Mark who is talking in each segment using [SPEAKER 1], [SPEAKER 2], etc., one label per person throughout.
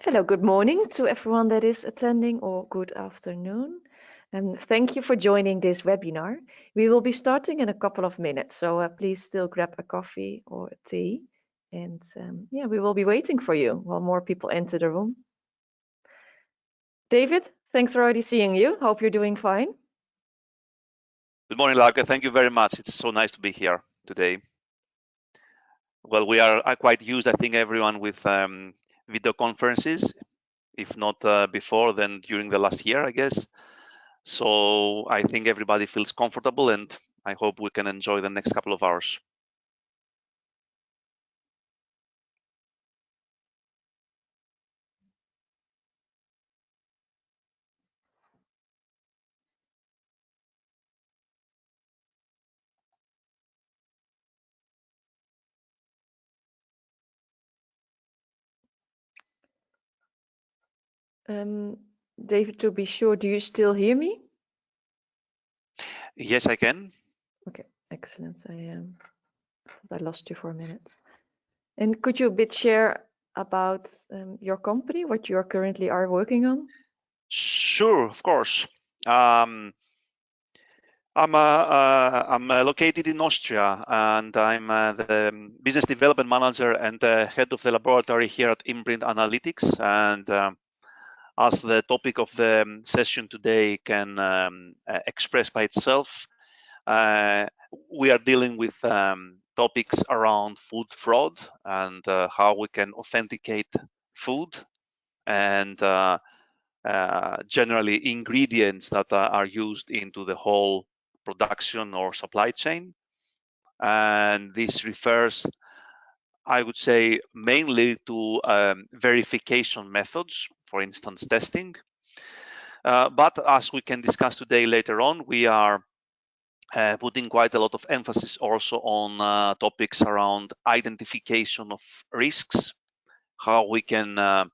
[SPEAKER 1] Hello, good morning to everyone that is attending, or good afternoon. And thank you for joining this webinar. We will be starting in a couple of minutes, so please still grab a coffee or a tea. And yeah, we will be waiting for you while more people enter the room. David, thanks for already seeing you. Hope you're doing fine.
[SPEAKER 2] Good morning, Larka. Thank you very much. It's so nice to be here today. Well, we are quite used, I think, everyone with video conferences, if not before, then during the last year, I guess. So I think everybody feels comfortable, and I hope we can enjoy the next couple of hours.
[SPEAKER 1] David, to be sure, do you still hear me?
[SPEAKER 2] Yes, I can.
[SPEAKER 1] Okay, excellent. I lost you for a minute. And could you a bit share about your company, what you are currently working on?
[SPEAKER 2] Sure, of course. I'm located in Austria, and I'm the business development manager and head of the laboratory here at Imprint Analytics. And as the topic of the session today can express by itself, we are dealing with topics around food fraud and how we can authenticate food and generally ingredients that are used into the whole production or supply chain. And this refers, I would say, mainly to verification methods, for instance, testing. But as we can discuss today later on, we are putting quite a lot of emphasis also on topics around identification of risks, how we can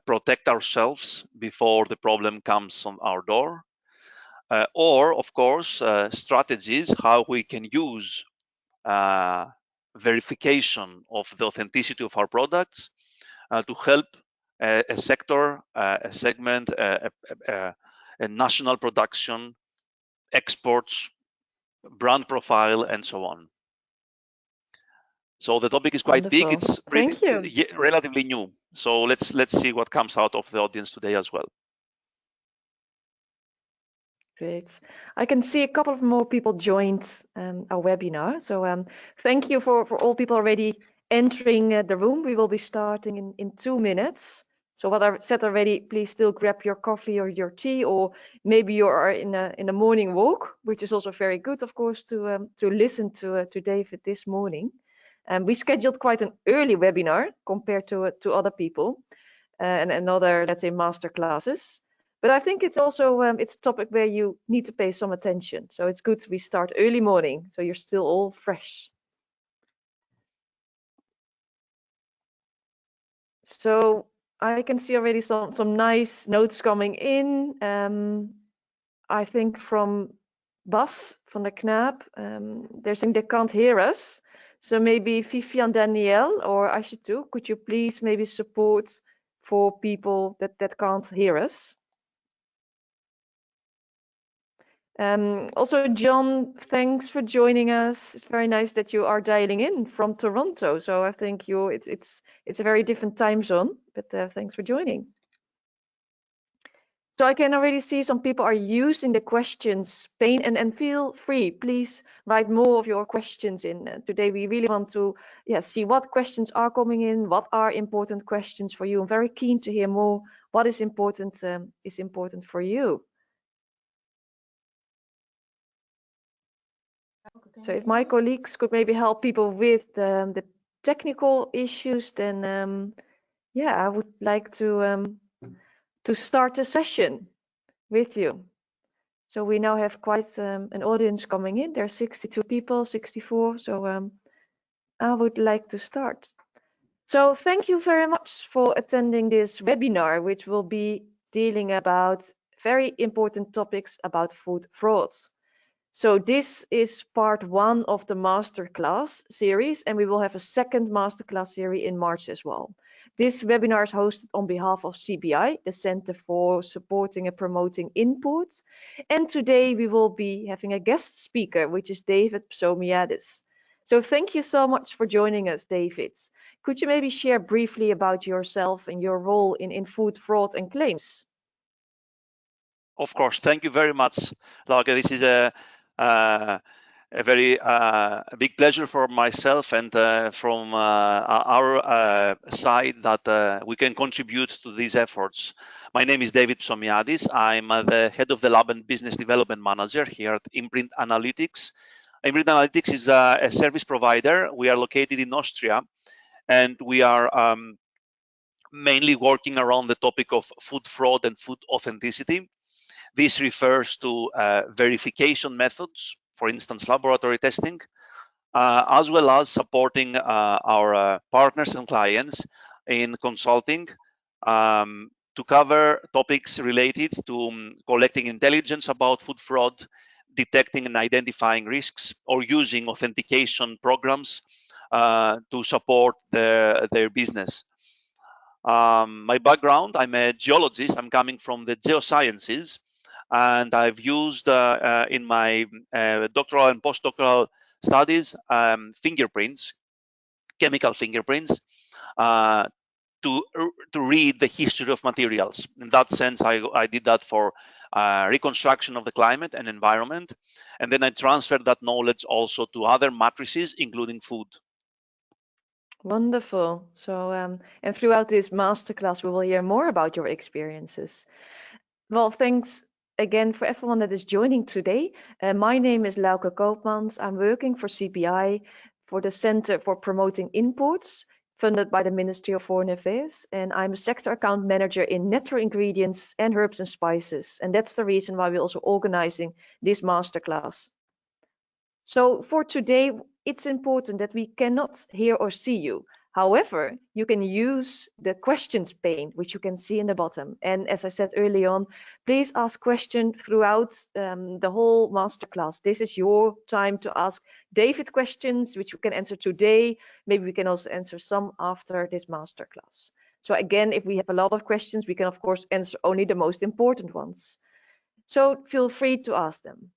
[SPEAKER 2] protect ourselves before the problem comes on our door, or of course strategies how we can use verification of the authenticity of our products to help a sector, a segment, a national production, exports, brand profile, and so on. So the topic is quite
[SPEAKER 1] Wonderful.
[SPEAKER 2] big. It's pretty, relatively new. So let's see what comes out of the audience today as well.
[SPEAKER 1] Great. I can see a couple of more people joined our webinar. So thank you for all people already entering the room. We will be starting in 2 minutes. So what I said already, please still grab your coffee or your tea, or maybe you are in a morning walk, which is also very good, of course, to listen to David this morning. We scheduled quite an early webinar compared to other people and other, let's say, master classes. But I think it's also it's a topic where you need to pay some attention. So it's good we start early morning, so you're still all fresh. So I can see already some nice notes coming in. I think from Bas van der Knaap, they're saying they can't hear us. So maybe Vivian, Danielle, or Ashitu, could you please maybe support for people that can't hear us? Also, John, thanks for joining us. It's very nice that you are dialing in from Toronto. So I think it's a very different time zone, but thanks for joining. So I can already see some people are using the questions pane, and feel free, please write more of your questions in. Today we really want to see what questions are coming in, what are important questions for you. I'm very keen to hear more what is important for you. So if my colleagues could maybe help people with the technical issues, then yeah, I would like to start the session with you. So we now have quite an audience coming in. There are 62 people, 64. So I would like to start. So thank you very much for attending this webinar, which will be dealing about very important topics about food frauds. So this is part 1 of the masterclass series, and we will have a second masterclass series in March as well. This webinar is hosted on behalf of CBI, the Center for Supporting and Promoting Inputs. And today we will be having a guest speaker, which is David Psomiadis. So thank you so much for joining us, David. Could you maybe share briefly about yourself and your role in food fraud and claims?
[SPEAKER 2] Of course, thank you very much, Lauke. This is a very big pleasure for myself and from our side that we can contribute to these efforts. My name is David Psomiadis. I'm the head of the Lab and Business Development Manager here at Imprint Analytics. Imprint Analytics is a service provider. We are located in Austria, and we are mainly working around the topic of food fraud and food authenticity. This refers to verification methods, for instance, laboratory testing, as well as supporting our partners and clients in consulting to cover topics related to collecting intelligence about food fraud, detecting and identifying risks, or using authentication programs to support their business. My background, I'm a geologist. I'm coming from the geosciences, and I've used in my doctoral and postdoctoral studies fingerprints, chemical fingerprints, uh, to read the history of materials. In that sense, I did that for reconstruction of the climate and environment, and then I transferred that knowledge also to other matrices, including food.
[SPEAKER 1] Wonderful. So, and throughout this masterclass, we will hear more about your experiences. Well, thanks again for everyone that is joining today. My name is Lauke Koopmans. I'm working for CBI for the Center for Promoting Imports, funded by the Ministry of Foreign Affairs. And I'm a sector account manager in natural ingredients and herbs and spices. And that's the reason why we're also organizing this masterclass. So for today, it's important that we cannot hear or see you. However, you can use the questions pane, which you can see in the bottom. And as I said early on, please ask questions throughout the whole masterclass. This is your time to ask David questions, which you can answer today. Maybe we can also answer some after this masterclass. So again, if we have a lot of questions, we can of course answer only the most important ones. So feel free to ask them.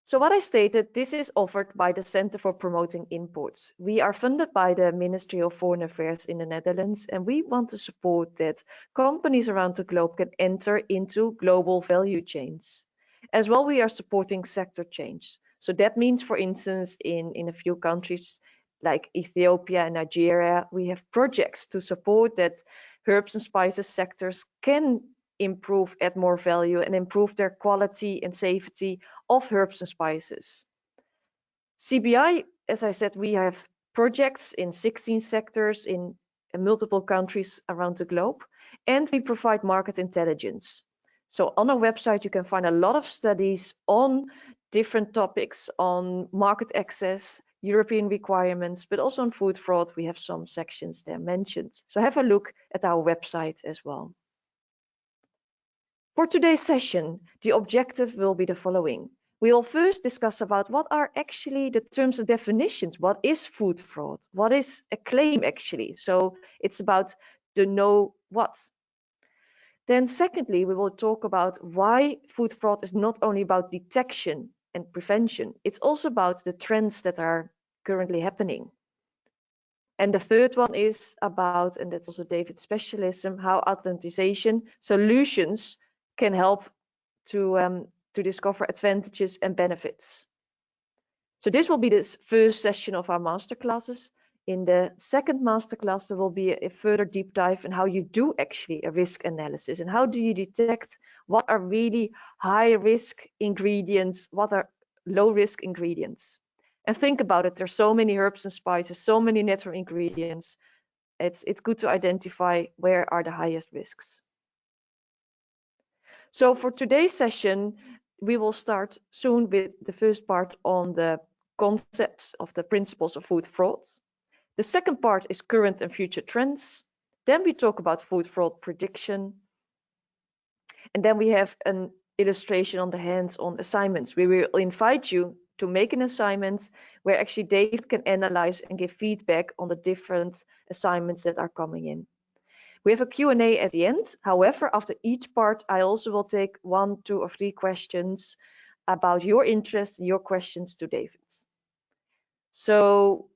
[SPEAKER 1] So what I stated, this is offered by the Center for Promoting Imports. We are funded by the Ministry of Foreign Affairs in the Netherlands, and we want to support that companies around the globe can enter into global value chains. As well, we are supporting sector change. So that means, for instance, in a few countries like Ethiopia and Nigeria, we have projects to support that herbs and spices sectors can improve, add more value, and improve their quality and safety of herbs and spices. CBI, as I said, we have projects in 16 sectors in multiple countries around the globe, and we provide market intelligence. So on our website, you can find a lot of studies on different topics on market access, European requirements, but also on food fraud. We have some sections there mentioned. So have a look at our website as well. For today's session, the objective will be the following. We will first discuss about what are actually the terms and definitions. What is food fraud? What is a claim actually? So it's about the know what. Then secondly, we will talk about why food fraud is not only about detection and prevention. It's also about the trends that are currently happening. And the third one is about, and that's also David's specialism, how authorization solutions can help to discover advantages and benefits. So this will be this first session of our masterclasses. In the second masterclass, there will be a further deep dive in how you do actually a risk analysis and how do you detect what are really high risk ingredients, what are low risk ingredients. And think about it, there's so many herbs and spices, so many natural ingredients. It's good to identify where are the highest risks. So for today's session, we will start soon with the first part on the concepts of the principles of food fraud. The second part is current and future trends. Then we talk about food fraud prediction. And then we have an illustration on the hands-on assignments. We will invite you to make an assignment where actually David can analyze and give feedback on the different assignments that are coming in. We have a Q&A at the end. However, after each part, I also will take 1, 2, or 3 questions about your interest and your questions to David. So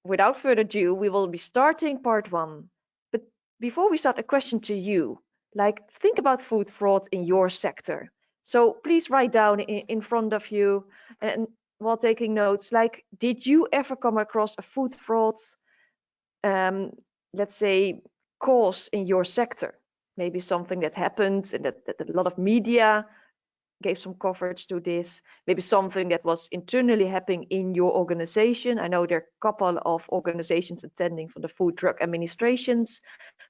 [SPEAKER 1] without further ado, we will be starting part 1. But before we start, a question to you. Like, think about food fraud in your sector. So please write down in front of you and while taking notes, like, did you ever come across a food fraud, let's say, cause in your sector? Maybe something that happened and that a lot of media gave some coverage to this, maybe something that was internally happening in your organization. I know there are a couple of organizations attending from the Food Drug Administrations,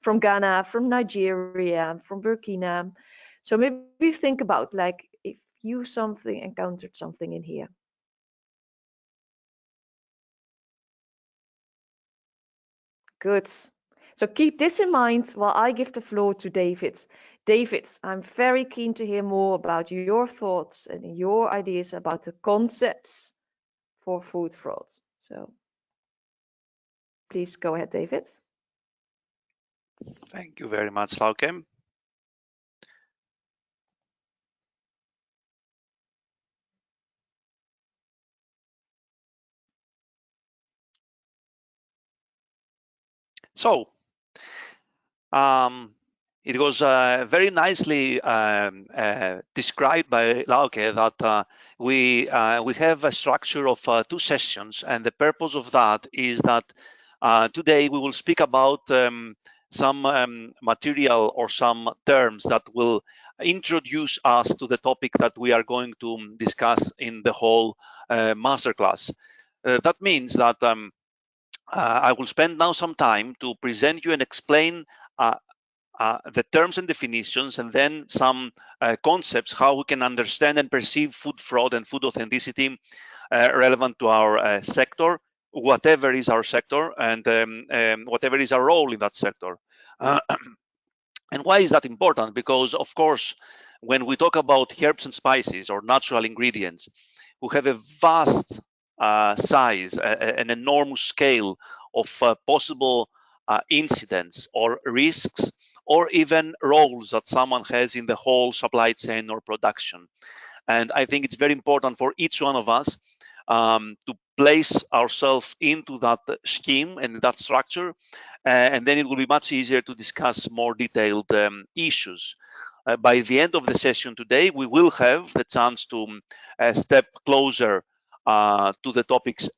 [SPEAKER 1] from Ghana, from Nigeria, from Burkina. So maybe think about, like, if you encountered something in here. Good. So keep this in mind while I give the floor to David. David, I'm very keen to hear more about your thoughts and your ideas about the concepts for food fraud. So please go ahead, David.
[SPEAKER 2] Thank you very much, Lauke. So, it was very nicely described by Lauke that we have a structure of 2 sessions, and the purpose of that is that today we will speak about some material or some terms that will introduce us to the topic that we are going to discuss in the whole masterclass. That means that I will spend now some time to present you and explain the terms and definitions, and then some concepts, how we can understand and perceive food fraud and food authenticity relevant to our sector, whatever is our sector, and whatever is our role in that sector. And why is that important? Because, of course, when we talk about herbs and spices or natural ingredients, we have a vast size, an enormous scale of possible incidents or risks, or even roles that someone has in the whole supply chain or production. And I think it's very important for each one of us to place ourselves into that scheme and that structure, and then it will be much easier to discuss more detailed issues. By the end of the session today, we will have the chance to step closer to the topics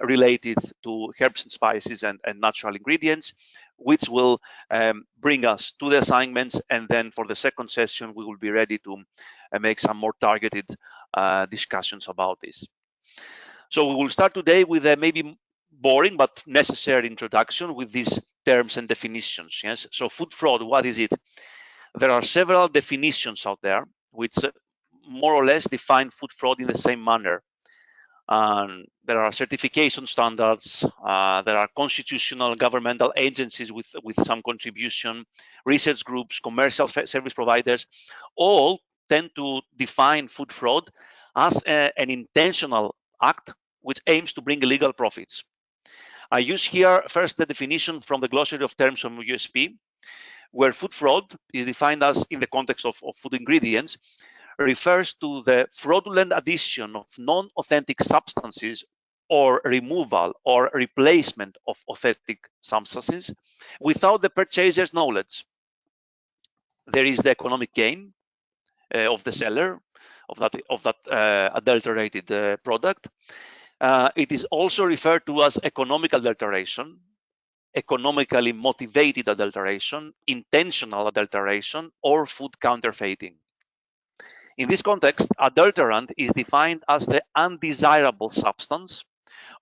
[SPEAKER 2] related to herbs and spices and natural ingredients, which will bring us to the assignments. And then for the second session, we will be ready to make some more targeted discussions about this. So we will start today with a maybe boring but necessary introduction with these terms and definitions. Yes. So food fraud, what is it? There are several definitions out there which more or less define food fraud in the same manner. There are certification standards, there are constitutional governmental agencies with some contribution, research groups, commercial service providers, all tend to define food fraud as an intentional act which aims to bring illegal profits. I use here first the definition from the glossary of terms from USP, where food fraud is defined as, in the context of food ingredients, refers to the fraudulent addition of non-authentic substances or removal or replacement of authentic substances without the purchaser's knowledge. There is the economic gain of the seller of that adulterated product. It is also referred to as economic adulteration, economically motivated adulteration, intentional adulteration, or food counterfeiting. In this context, adulterant is defined as the undesirable substance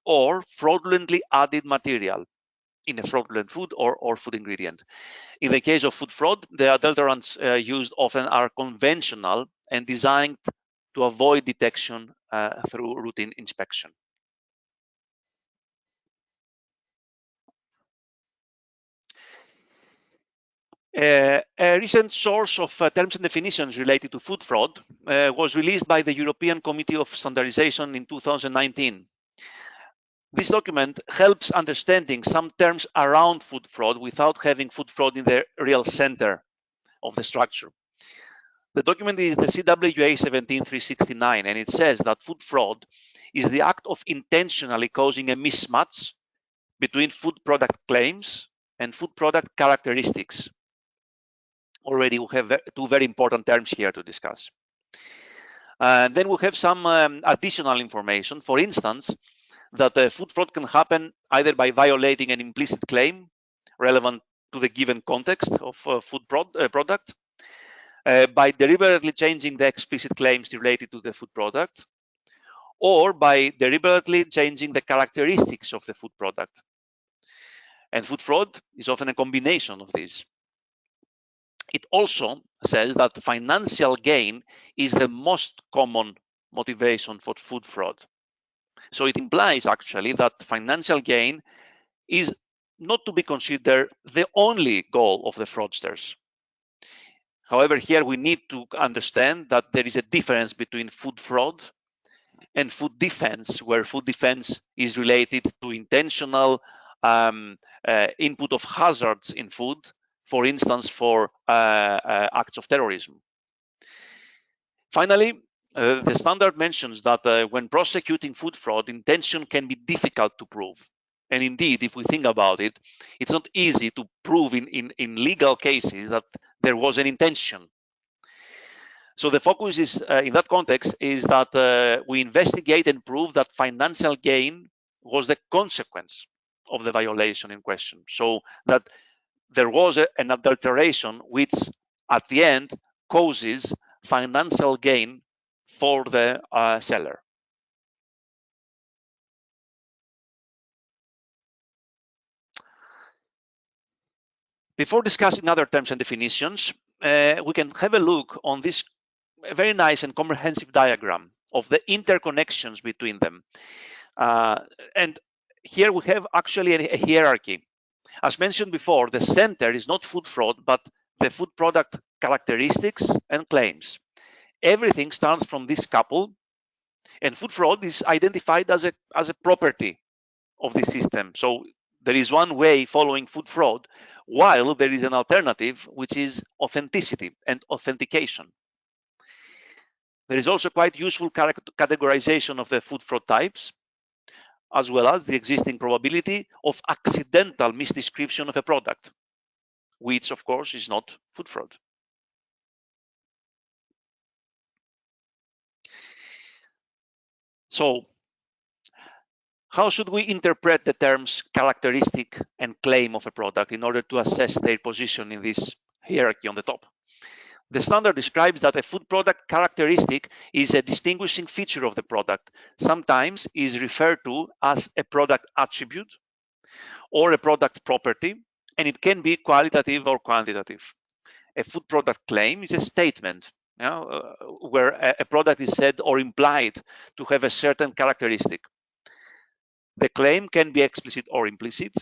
[SPEAKER 2] or fraudulently added material in a fraudulent food or food ingredient. In the case of food fraud, the adulterants used often are conventional and designed to avoid detection through routine inspection. A recent source of terms and definitions related to food fraud was released by the European Committee of Standardisation in 2019. This document helps understanding some terms around food fraud without having food fraud in the real center of the structure. The document is the CWA 17369, and it says that food fraud is the act of intentionally causing a mismatch between food product claims and food product characteristics. Already we have two very important terms here to discuss. Then we have some additional information. For instance, that food fraud can happen either by violating an implicit claim relevant to the given context of food product, by deliberately changing the explicit claims related to the food product, or by deliberately changing the characteristics of the food product. And food fraud is often a combination of these. It also says that financial gain is the most common motivation for food fraud. So it implies actually that financial gain is not to be considered the only goal of the fraudsters. However, here we need to understand that there is a difference between food fraud and food defense, where food defense is related to intentional input of hazards in food, for instance, for acts of terrorism. Finally, the standard mentions that when prosecuting food fraud, intention can be difficult to prove. And indeed, if we think about it, it's not easy to prove in legal cases that there was an intention. So the focus is, in that context, is that we investigate and prove that financial gain was the consequence of the violation in question. So that there was an adulteration which, at the end, causes financial gain for the seller. Before discussing other terms and definitions, we can have a look on this very nice and comprehensive diagram of the interconnections between them. And here we have actually a hierarchy. As mentioned before, the center is not food fraud, but the food product characteristics and claims. Everything starts from this couple, and food fraud is identified as a property of the system. So there is one way following food fraud, while there is an alternative, which is authenticity and authentication. There is also quite useful categorization of the food fraud types, as well as the existing probability of accidental misdescription of a product, which of course is not food fraud. So how should we interpret the terms characteristic and claim of a product in order to assess their position in this hierarchy on the top? The standard describes that a food product characteristic is a distinguishing feature of the product, sometimes is referred to as a product attribute or a product property, and it can be qualitative or quantitative. A food product claim is a statement where a product is said or implied to have a certain characteristic. The claim can be explicit or implicit.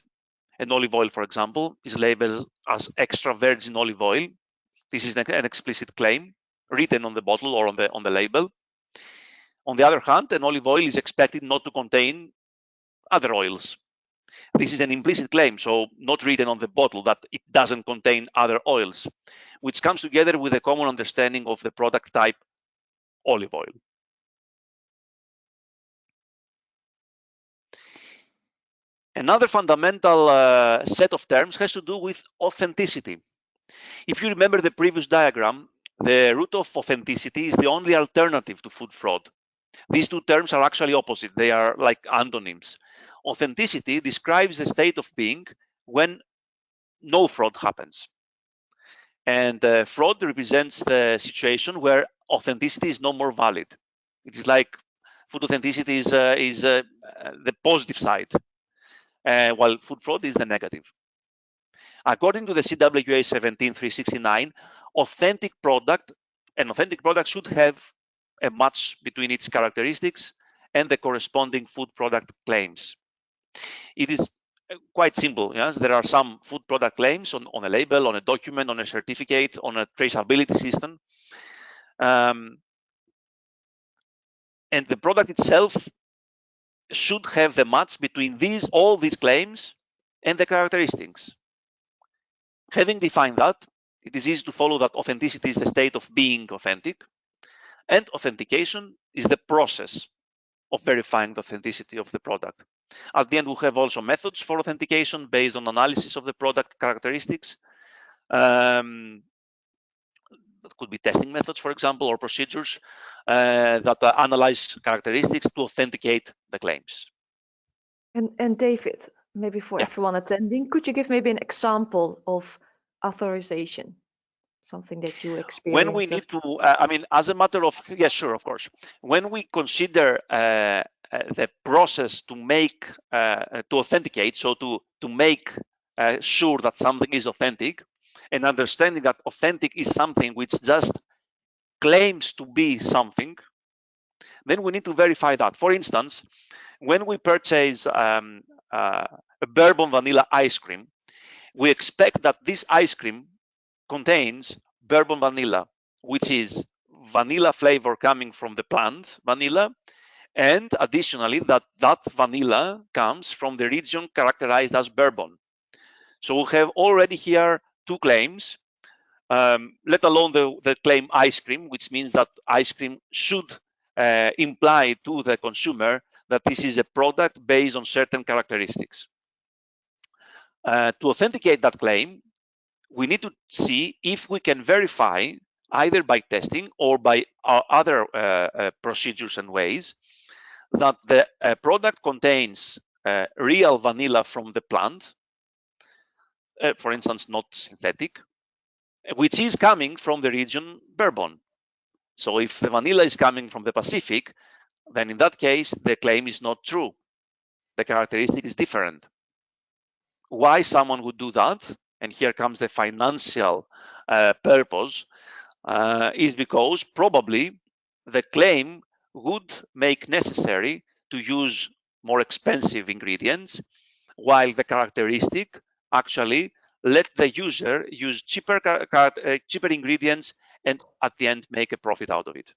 [SPEAKER 2] An olive oil, for example, is labeled as extra virgin olive oil. This is an explicit claim written on the bottle or on the label. On the other hand, an olive oil is expected not to contain other oils. This is an implicit claim, so not written on the bottle, that it doesn't contain other oils, which comes together with a common understanding of the product type olive oil. Another fundamental set of terms has to do with authenticity. If you remember the previous diagram, the root of authenticity is the only alternative to food fraud. These two terms are actually opposite. They are like antonyms. Authenticity describes the state of being when no fraud happens. And fraud represents the situation where authenticity is no more valid. It is like food authenticity is the positive side, while food fraud is the negative. According to the CWA 17369, an authentic product should have a match between its characteristics and the corresponding food product claims. It is quite simple. Yes, there are some food product claims on a label, on a document, on a certificate, on a traceability system, and the product itself should have the match between all these claims and the characteristics. Having defined that, it is easy to follow that authenticity is the state of being authentic, and authentication is the process of verifying the authenticity of the product. At the end, we have also methods for authentication based on analysis of the product characteristics. That could be testing methods, for example, or procedures that analyze characteristics to authenticate the claims.
[SPEAKER 1] And David, maybe for everyone attending, could you give maybe an example of authorization? Something that you experience?
[SPEAKER 2] When we need to, I mean, as a matter of, yes, sure, of course. When we consider the process to make, to authenticate, so to make sure that something is authentic, and understanding that authentic is something which just claims to be something, then we need to verify that. For instance, when we purchase a bourbon vanilla ice cream, we expect that this ice cream contains bourbon vanilla, which is vanilla flavor coming from the plant vanilla, and additionally that vanilla comes from the region characterized as bourbon. So we have already here two claims, let alone the claim ice cream, which means that ice cream should imply to the consumer that this is a product based on certain characteristics. To authenticate that claim, we need to see if we can verify either by testing or by other procedures and ways that the product contains real vanilla from the plant, for instance, not synthetic, which is coming from the region bourbon. So if the vanilla is coming from the Pacific, then in that case, the claim is not true. The characteristic is different. Why someone would do that, and here comes the financial purpose, is because probably the claim would make necessary to use more expensive ingredients, while the characteristic actually let the user use cheaper ingredients and at the end make a profit out of it.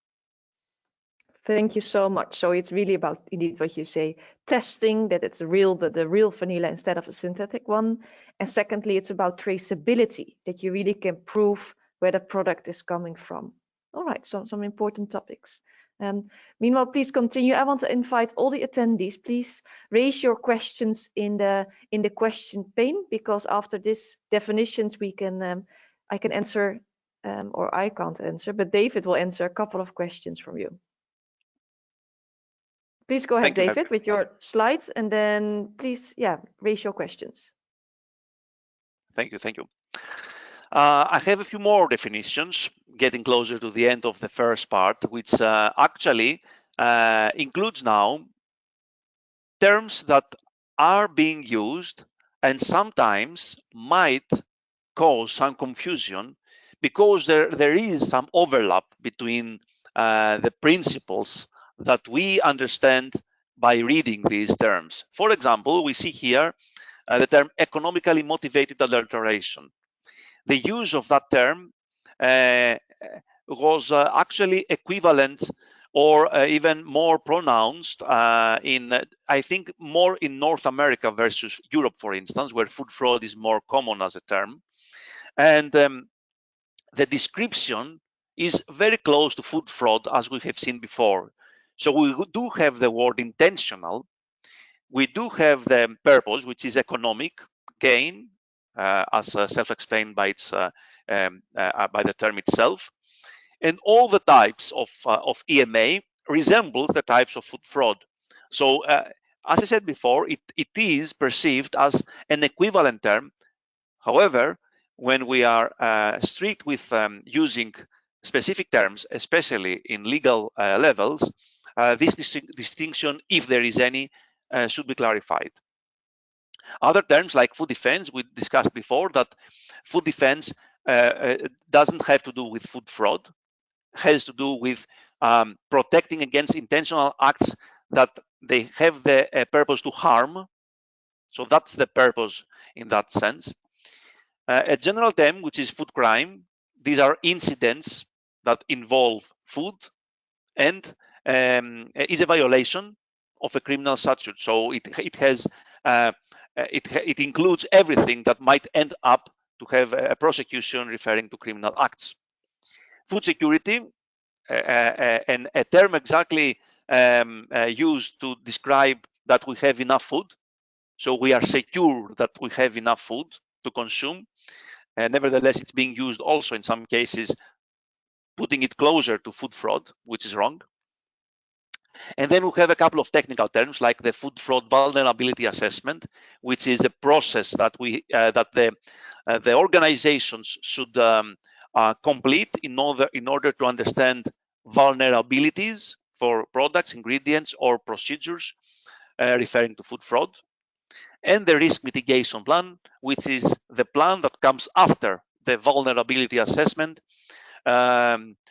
[SPEAKER 1] Thank you so much. So it's really about indeed what you say, testing that it's the real vanilla instead of a synthetic one. And secondly, it's about traceability, that you really can prove where the product is coming from. All right, so some important topics. Meanwhile, please continue. I want to invite all the attendees, please raise your questions in the question pane, because after this definitions we can I can answer or I can't answer, but David will answer a couple of questions from you. Please go ahead, David, with your slides, and then please, raise your questions.
[SPEAKER 2] Thank you. I have a few more definitions, getting closer to the end of the first part, which actually includes now terms that are being used and sometimes might cause some confusion because there is some overlap between the principles that we understand by reading these terms. For example, we see here the term economically motivated adulteration. The use of that term was actually equivalent or even more pronounced in, I think, more in North America versus Europe, for instance, where food fraud is more common as a term. And the description is very close to food fraud, as we have seen before. So we do have the word intentional. We do have the purpose, which is economic gain, as self-explained by the term itself. And all the types of EMA resembles the types of food fraud. So as I said before, it is perceived as an equivalent term. However, when we are strict with using specific terms, especially in legal levels, this distinction, if there is any, should be clarified. Other terms like food defense, we discussed before that food defense doesn't have to do with food fraud, has to do with protecting against intentional acts that they have the purpose to harm So that's the purpose in that sense. A general term, which is food crime, these are incidents that involve food and is a violation of a criminal statute. So it has it includes everything that might end up to have a prosecution referring to criminal acts. Food security, and a term exactly used to describe that we have enough food. So we are secure that we have enough food to consume. Nevertheless, it's being used also in some cases, putting it closer to food fraud, which is wrong. And then we have a couple of technical terms like the food fraud vulnerability assessment, which is a process that the organizations should complete in order to understand vulnerabilities for products, ingredients, or procedures referring to food fraud. And the risk mitigation plan, which is the plan that comes after the vulnerability assessment,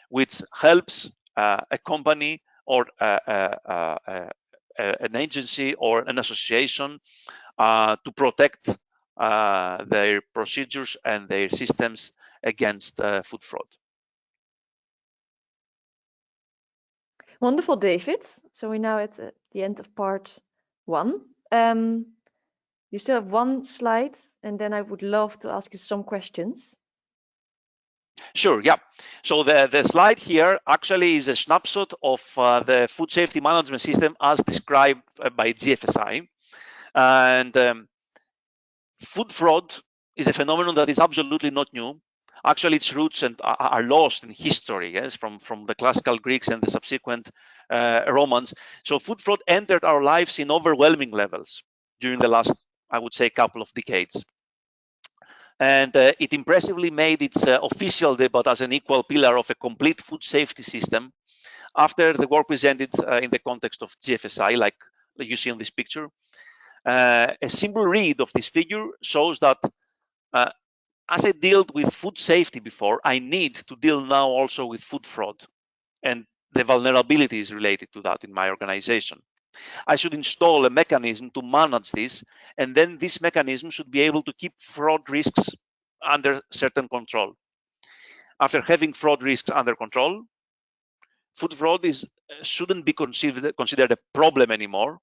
[SPEAKER 2] which helps a company or an agency or an association to protect their procedures and their systems against food fraud.
[SPEAKER 1] Wonderful, David. So we're now at the end of part 1. You still have one slide, and then I would love to ask you some questions.
[SPEAKER 2] Sure, yeah. So the slide here actually is a snapshot of the food safety management system as described by GFSI. And food fraud is a phenomenon that is absolutely not new. Actually, its roots are lost in history, yes, from the classical Greeks and the subsequent Romans. So food fraud entered our lives in overwhelming levels during the last, I would say, couple of decades. And it impressively made its official debut as an equal pillar of a complete food safety system after the work presented in the context of GFSI, like you see on this picture. A simple read of this figure shows that as I dealt with food safety before, I need to deal now also with food fraud and the vulnerabilities related to that in my organization. I should install a mechanism to manage this, and then this mechanism should be able to keep fraud risks under certain control. After having fraud risks under control, food fraud shouldn't be considered a problem anymore,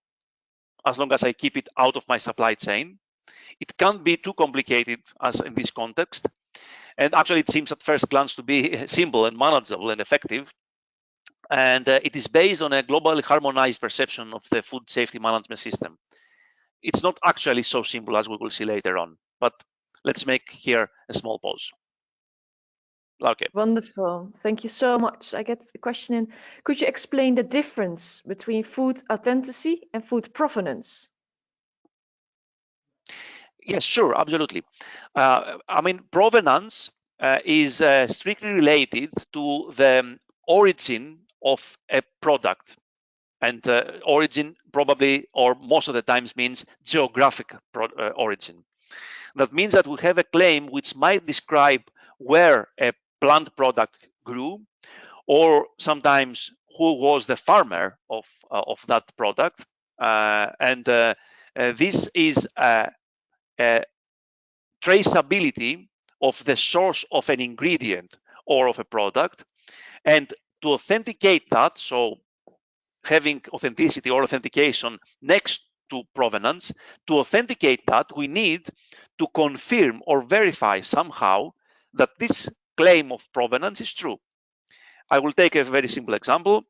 [SPEAKER 2] as long as I keep it out of my supply chain. It can't be too complicated as in this context. And actually, it seems at first glance to be simple and manageable and effective. And it is based on a globally harmonized perception of the food safety management system. It's not actually so simple as we will see later on, but let's make here a small pause. Okay.
[SPEAKER 1] Wonderful. Thank you so much. I get a question in. Could you explain the difference between food authenticity and food provenance?
[SPEAKER 2] Yes, sure, absolutely. I mean, provenance is strictly related to the origin of a product. And origin probably, or most of the times, means geographic origin. That means that we have a claim which might describe where a plant product grew, or sometimes who was the farmer of that product. And this is a traceability of the source of an ingredient or of a product. And to authenticate that, so having authenticity or authentication next to provenance, to authenticate that, we need to confirm or verify somehow that this claim of provenance is true. I will take a very simple example.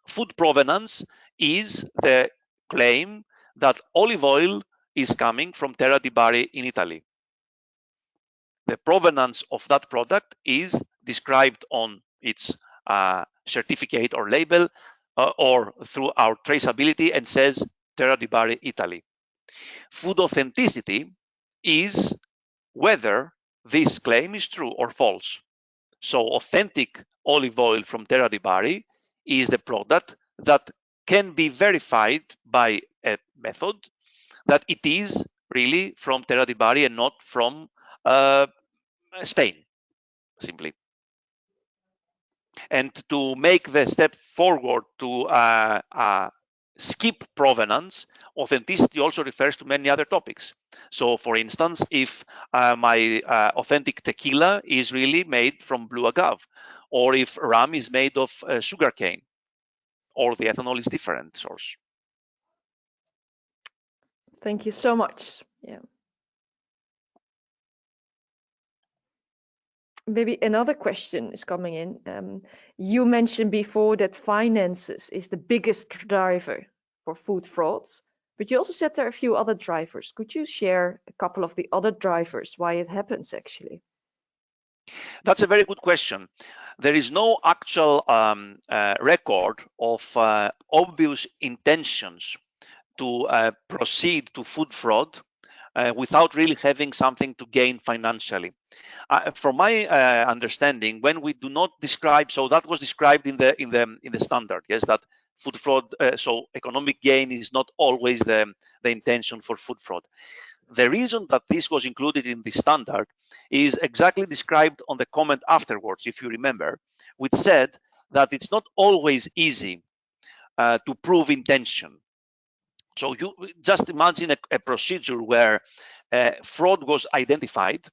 [SPEAKER 2] Food provenance is the claim that olive oil is coming from Terra di Bari in Italy. The provenance of that product is described on its certificate or label or through our traceability and says Terra di Bari, Italy. Food authenticity is whether this claim is true or false. So authentic olive oil from Terra di Bari is the product that can be verified by a method that it is really from Terra di Bari and not from Spain, simply. And to make the step forward to skip provenance, authenticity also refers to many other topics. So, for instance, if my authentic tequila is really made from blue agave, or if rum is made of sugarcane, or the ethanol is different source.
[SPEAKER 1] Thank you so much. Yeah. Maybe another question is coming in. You mentioned before that finances is the biggest driver for food frauds, but you also said there are a few other drivers. Could you share a couple of the other drivers, why it happens actually?
[SPEAKER 2] That's a very good question. There is no actual record of obvious intentions to proceed to food fraud without really having something to gain financially. From my understanding, when we do not describe, so that was described in the standard, yes, that food fraud, so economic gain is not always the intention for food fraud. The reason that this was included in the standard is exactly described on the comment afterwards, if you remember, which said that it's not always easy to prove intention. So you just imagine a procedure where fraud was identified.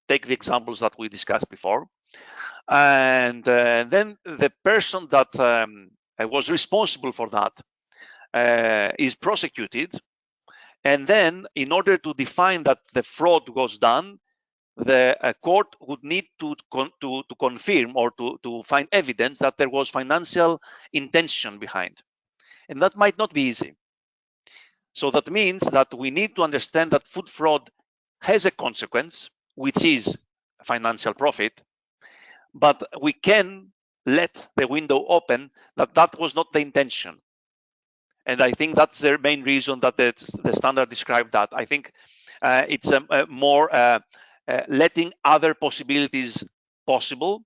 [SPEAKER 2] Take the examples that we discussed before. And then the person that was responsible for that is prosecuted. And then in order to define that the fraud was done, the court would need to confirm or to find evidence that there was financial intention behind. And that might not be easy. So that means that we need to understand that food fraud has a consequence, which is financial profit, but we can let the window open that that was not the intention. And I think that's the main reason that the standard described that. I think it's more letting other possibilities possible.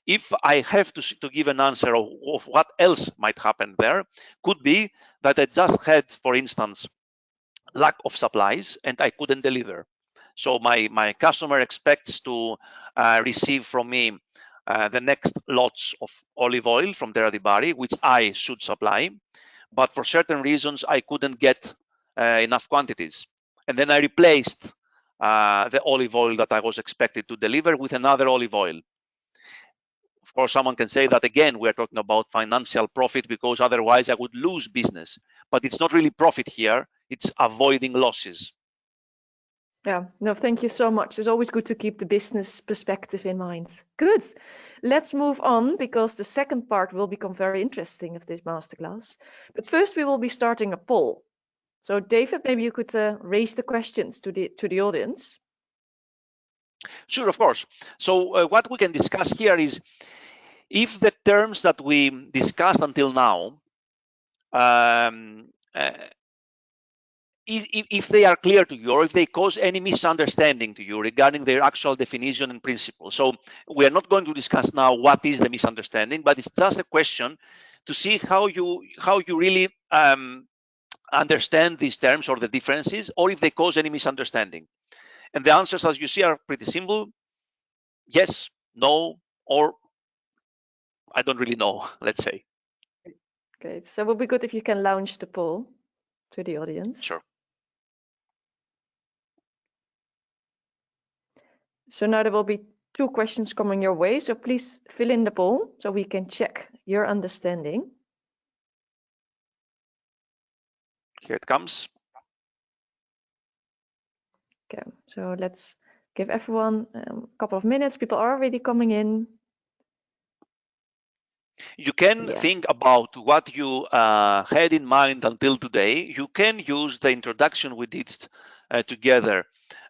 [SPEAKER 2] If I have to give an answer of what else might happen there, could be that I just had, for instance, lack of supplies and I couldn't deliver. So my customer expects to receive from me the next lots of olive oil from Deradibari, which I should supply. But for certain reasons, I couldn't get enough quantities. And then I replaced the olive oil that I was expected to deliver with another olive oil. Of course, someone can say that again, we're talking about financial profit because otherwise I would lose business. But it's not really profit here, it's avoiding losses.
[SPEAKER 1] Yeah, no, thank you so much. It's always good to keep the business perspective in mind. Good. Let's move on because the second part will become very interesting of this masterclass. But first we will be starting a poll. So David, maybe you could raise the questions to the audience.
[SPEAKER 2] Sure, of course. So what we can discuss here is if the terms that we discussed until now, if they are clear to you or if they cause any misunderstanding to you regarding their actual definition and principle. So we are not going to discuss now what is the misunderstanding, but it's just a question to see how you really understand these terms or the differences, or if they cause any misunderstanding. And the answers, as you see, are pretty simple. Yes, no, or I don't really know, let's say.
[SPEAKER 1] Great. So it would be good if you can launch the poll to the audience.
[SPEAKER 2] Sure.
[SPEAKER 1] So now there will be 2 questions coming your way. So please fill in the poll so we can check your understanding.
[SPEAKER 2] Here it comes.
[SPEAKER 1] Okay, so let's give everyone a couple of minutes. People are already coming in.
[SPEAKER 2] You can think about what you had in mind until today. You can use the introduction we did together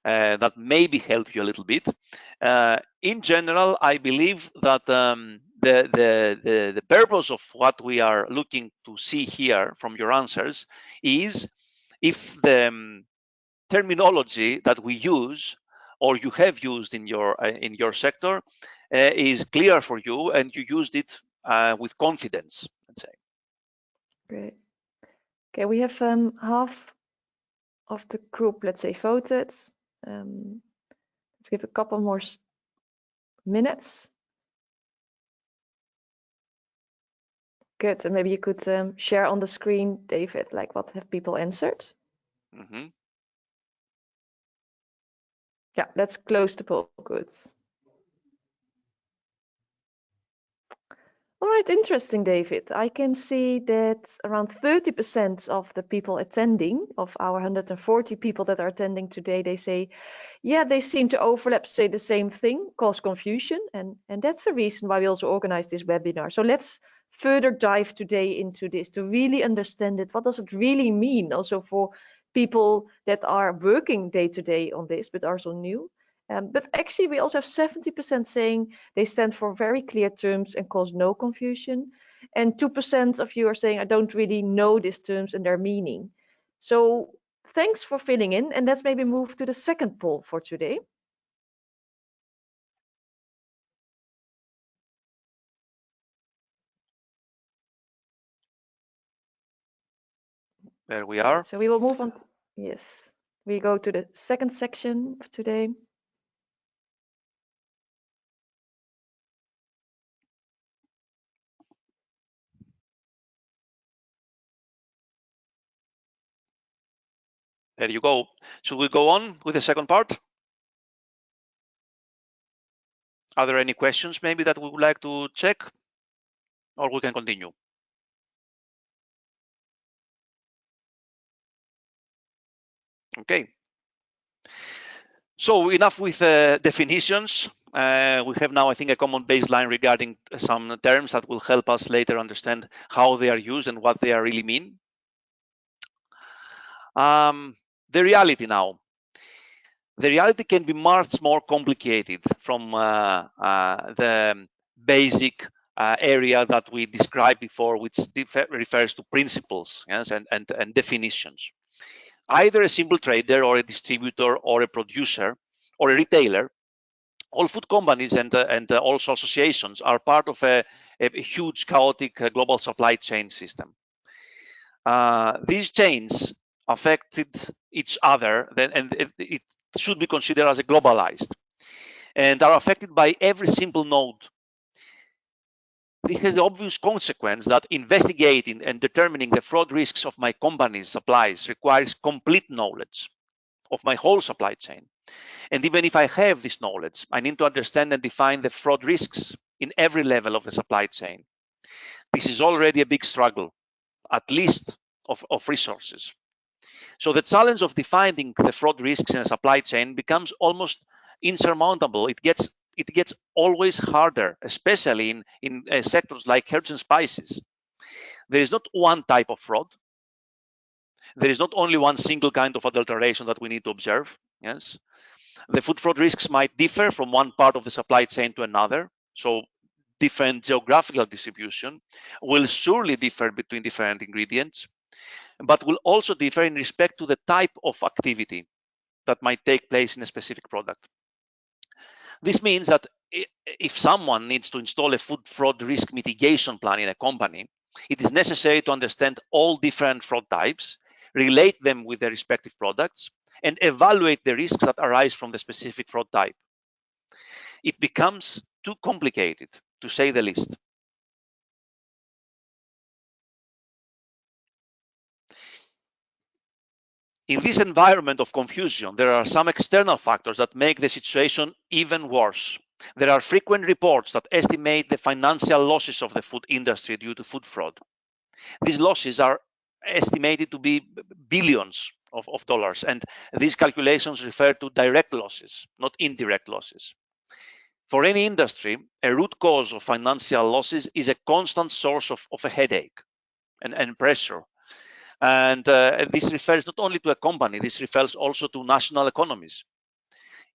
[SPEAKER 2] that maybe help you a little bit. In general, I believe that the purpose of what we are looking to see here from your answers is if the terminology that we use or you have used in your sector is clear for you and you used it with confidence, let's say.
[SPEAKER 1] Great. Okay, we have half of the group, let's say, voted. Let's give a couple more minutes. Good. And maybe you could share on the screen, David, like what have people answered?
[SPEAKER 2] Mm-hmm.
[SPEAKER 1] Yeah, let's close the poll. Good. All right, interesting, David. I can see that around 30% of the people attending, of our 140 people that are attending today, they say, yeah, they seem to overlap, say the same thing, cause confusion. And that's the reason why we also organized this webinar. So let's further dive today into this to really understand it. What does it really mean also for people that are working day to day on this, but also new? But actually, we also have 70% saying they stand for very clear terms and cause no confusion. And 2% of you are saying, I don't really know these terms and their meaning. So thanks for filling in. And let's maybe move to the second poll for today.
[SPEAKER 2] There we are.
[SPEAKER 1] So we will move on. Yes, we go to the second section of today.
[SPEAKER 2] There you go. Should we go on with the second part? Are there any questions maybe that we would like to check, or we can continue? Okay. So enough with definitions. We have now, I think, a common baseline regarding some terms that will help us later understand how they are used and what they really mean. The reality now. The reality can be much more complicated from the basic area that we described before, which refers to principles, yes, and definitions. Either a simple trader or a distributor or a producer or a retailer, all food companies and also associations are part of a huge chaotic global supply chain system. These chains affected each other, and it should be considered as a globalized, and are affected by every simple node. This has the obvious consequence that investigating and determining the fraud risks of my company's supplies requires complete knowledge of my whole supply chain. And even if I have this knowledge, I need to understand and define the fraud risks in every level of the supply chain. This is already a big struggle, at least of resources. So the challenge of defining the fraud risks in a supply chain becomes almost insurmountable. It gets always harder, especially in sectors like herbs and spices. There is not one type of fraud. There is not only one single kind of adulteration that we need to observe. Yes, the food fraud risks might differ from one part of the supply chain to another. So different geographical distribution will surely differ between different ingredients, but will also differ in respect to the type of activity that might take place in a specific product. This means that if someone needs to install a food fraud risk mitigation plan in a company, it is necessary to understand all different fraud types, relate them with their respective products, and evaluate the risks that arise from the specific fraud type. It becomes too complicated, to say the least. In this environment of confusion, there are some external factors that make the situation even worse. There are frequent reports that estimate the financial losses of the food industry due to food fraud. These losses are estimated to be billions of dollars, and these calculations refer to direct losses, not indirect losses. For any industry, a root cause of financial losses is a constant source of a headache and pressure. And this refers not only to a company, this refers also to national economies.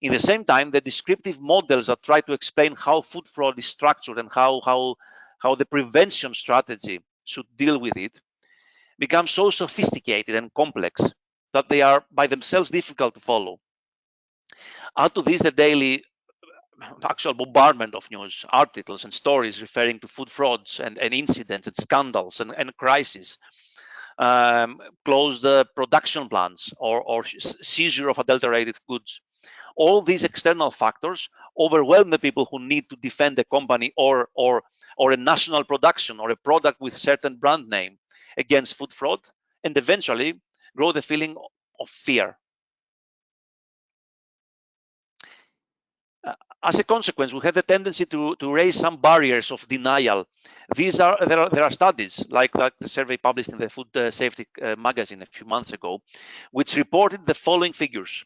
[SPEAKER 2] In the same time, the descriptive models that try to explain how food fraud is structured and how the prevention strategy should deal with it become so sophisticated and complex that they are by themselves difficult to follow. Add to this the daily actual bombardment of news articles and stories referring to food frauds and incidents and scandals and crises, closed production plants or seizure of adulterated goods. All these external factors overwhelm the people who need to defend the company or or a national production or a product with a certain brand name against food fraud, and eventually grow the feeling of fear. As a consequence, we have the tendency to raise some barriers of denial. There are studies like the survey published in the Food Safety magazine a few months ago, which reported the following figures.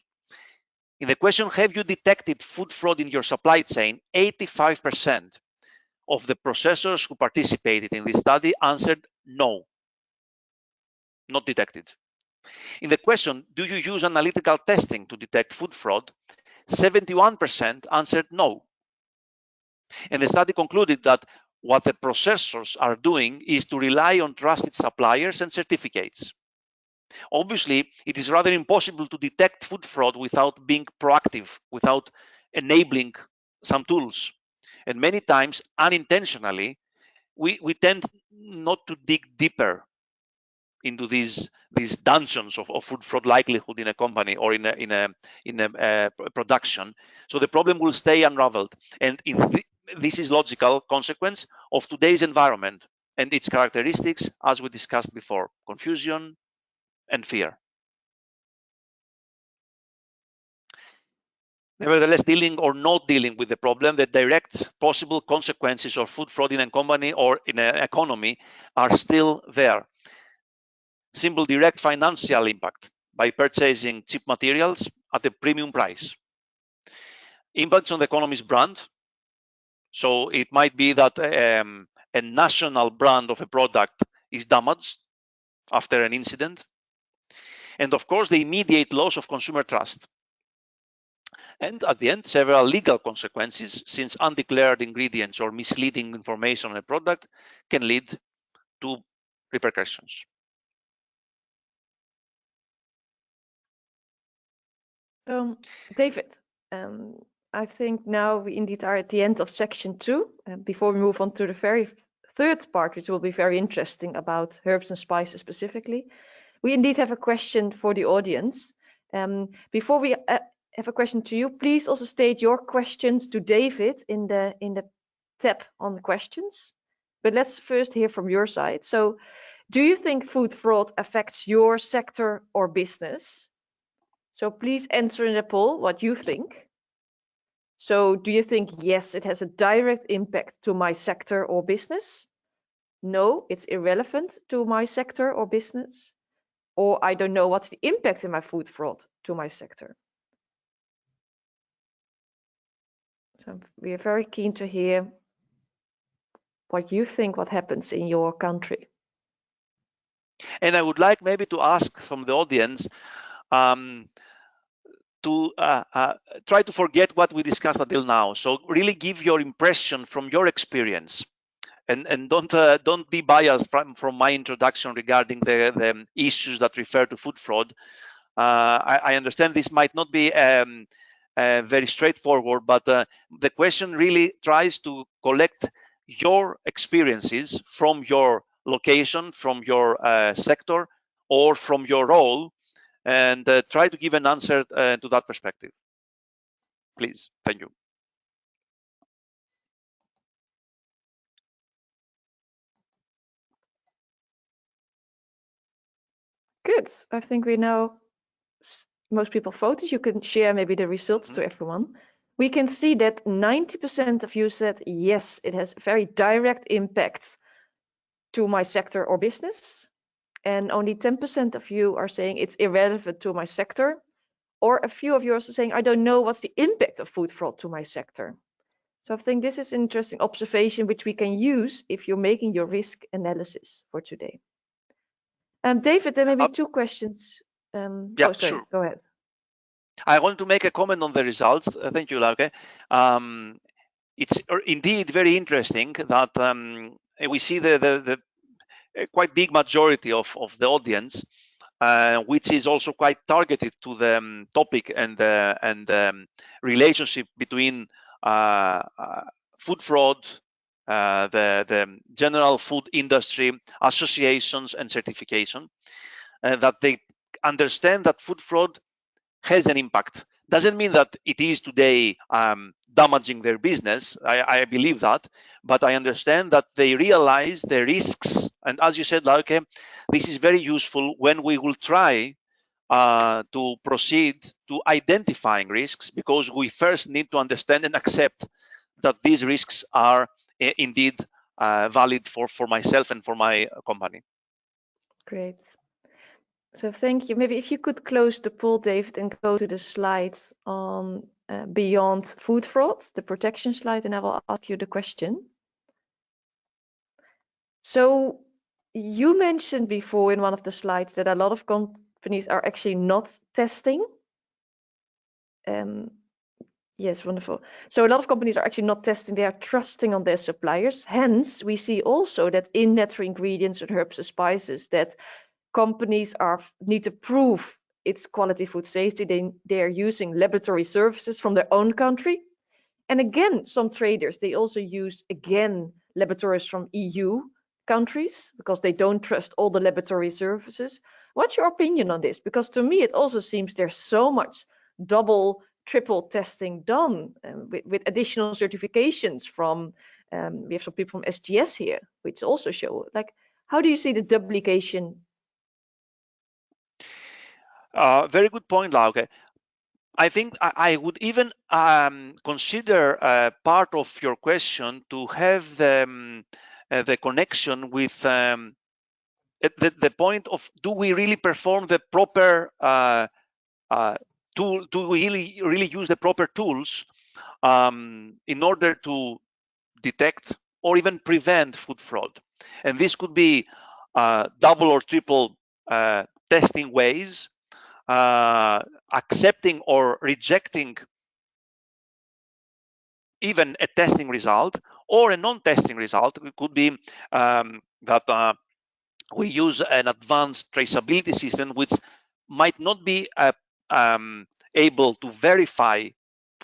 [SPEAKER 2] In the question, have you detected food fraud in your supply chain? 85% of the processors who participated in this study answered no, not detected. In the question, do you use analytical testing to detect food fraud? 71% answered no. And the study concluded that what the processors are doing is to rely on trusted suppliers and certificates. Obviously, it is rather impossible to detect food fraud without being proactive, without enabling some tools. And many times, unintentionally, we tend not to dig deeper into these dungeons of food fraud likelihood in a company or in a production. So the problem will stay unraveled. And this is logical consequence of today's environment and its characteristics, as we discussed before: confusion and fear. Nevertheless, dealing or not dealing with the problem, the direct possible consequences of food fraud in a company or in an economy are still there. Simple direct financial impact by purchasing cheap materials at a premium price. Impacts on the economy's brand. So it might be that a national brand of a product is damaged after an incident. And of course, the immediate loss of consumer trust. And at the end, several legal consequences, since undeclared ingredients or misleading information on a product can lead to repercussions.
[SPEAKER 1] David, I think now we indeed are at the end of section 2. Before we move on to the very third part, which will be very interesting about herbs and spices specifically, we indeed have a question for the audience. Before we have a question to you, please also state your questions to David in the tab on the questions. But let's first hear from your side. So, do you think food fraud affects your sector or business? So please answer in the poll what you think. So do you think, yes, it has a direct impact to my sector or business? No, it's irrelevant to my sector or business. Or I don't know what's the impact in my food fraud to my sector. So we are very keen to hear what you think, what happens in your country.
[SPEAKER 2] And I would like maybe to ask from the audience to try to forget what we discussed until now. So really give your impression from your experience, and don't be biased from my introduction regarding the issues that refer to food fraud. I understand this might not be very straightforward, but the question really tries to collect your experiences from your location, from your sector, or from your role, and try to give an answer to that perspective. Please. Thank you.
[SPEAKER 1] Good. I think we know most people voted. You can share maybe the results to everyone. We can see that 90% of you said, yes, it has very direct impacts to my sector or business. And only 10% of you are saying it's irrelevant to my sector. Or a few of you are also saying, I don't know what's the impact of food fraud to my sector. So I think this is an interesting observation which we can use if you're making your risk analysis for today. David, there may be two questions.
[SPEAKER 2] Yeah,
[SPEAKER 1] sorry,
[SPEAKER 2] sure.
[SPEAKER 1] Go ahead.
[SPEAKER 2] I want to make a comment on the results. Thank you, Lauke. It's indeed very interesting that we see the quite big majority of the audience, which is also quite targeted to the topic and the relationship between food fraud, the general food industry associations and certification, that they understand that food fraud has an impact. Doesn't mean that it is today damaging their business. I believe that, but I understand that they realize the risks. And as you said, Lauke, this is very useful when we will try to proceed to identifying risks, because we first need to understand and accept that these risks are indeed valid for myself and for my company.
[SPEAKER 1] Great. So thank you. Maybe if you could close the poll, David, and go to the slides on beyond food fraud, the protection slide, and I will ask you the question. So you mentioned before in one of the slides that a lot of companies are actually not testing. Yes, wonderful. So a lot of companies are actually not testing, they are trusting on their suppliers. Hence, we see also that in natural ingredients and herbs and spices, that companies need to prove its quality food safety. They are using laboratory services from their own country. And again, some traders, they also use, again, laboratories from EU countries because they don't trust all the laboratory services. What's your opinion on this? Because to me, it also seems there's so much double, triple testing done with additional certifications from, we have some people from SGS here, which also show, like, how do you see the duplication?
[SPEAKER 2] Very good point, Lauke. I think I would even consider part of your question to have the connection with the point of, do we really perform the proper tool? Do we really use the proper tools in order to detect or even prevent food fraud? And this could be double or triple testing ways, accepting or rejecting even a testing result or a non-testing result. It could be that we use an advanced traceability system which might not be able to verify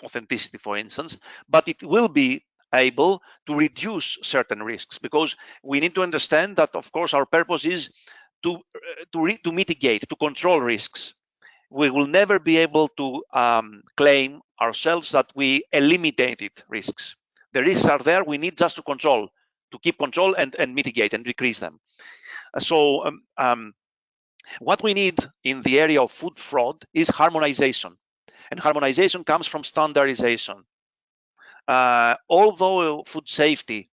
[SPEAKER 2] authenticity, for instance, but it will be able to reduce certain risks, because we need to understand that, of course, our purpose is to mitigate, to control risks. We will never be able to claim ourselves that we eliminated risks. The risks are there. We need just to keep control and mitigate and decrease them. So what we need in the area of food fraud is harmonization. And harmonization comes from standardization. Although food safety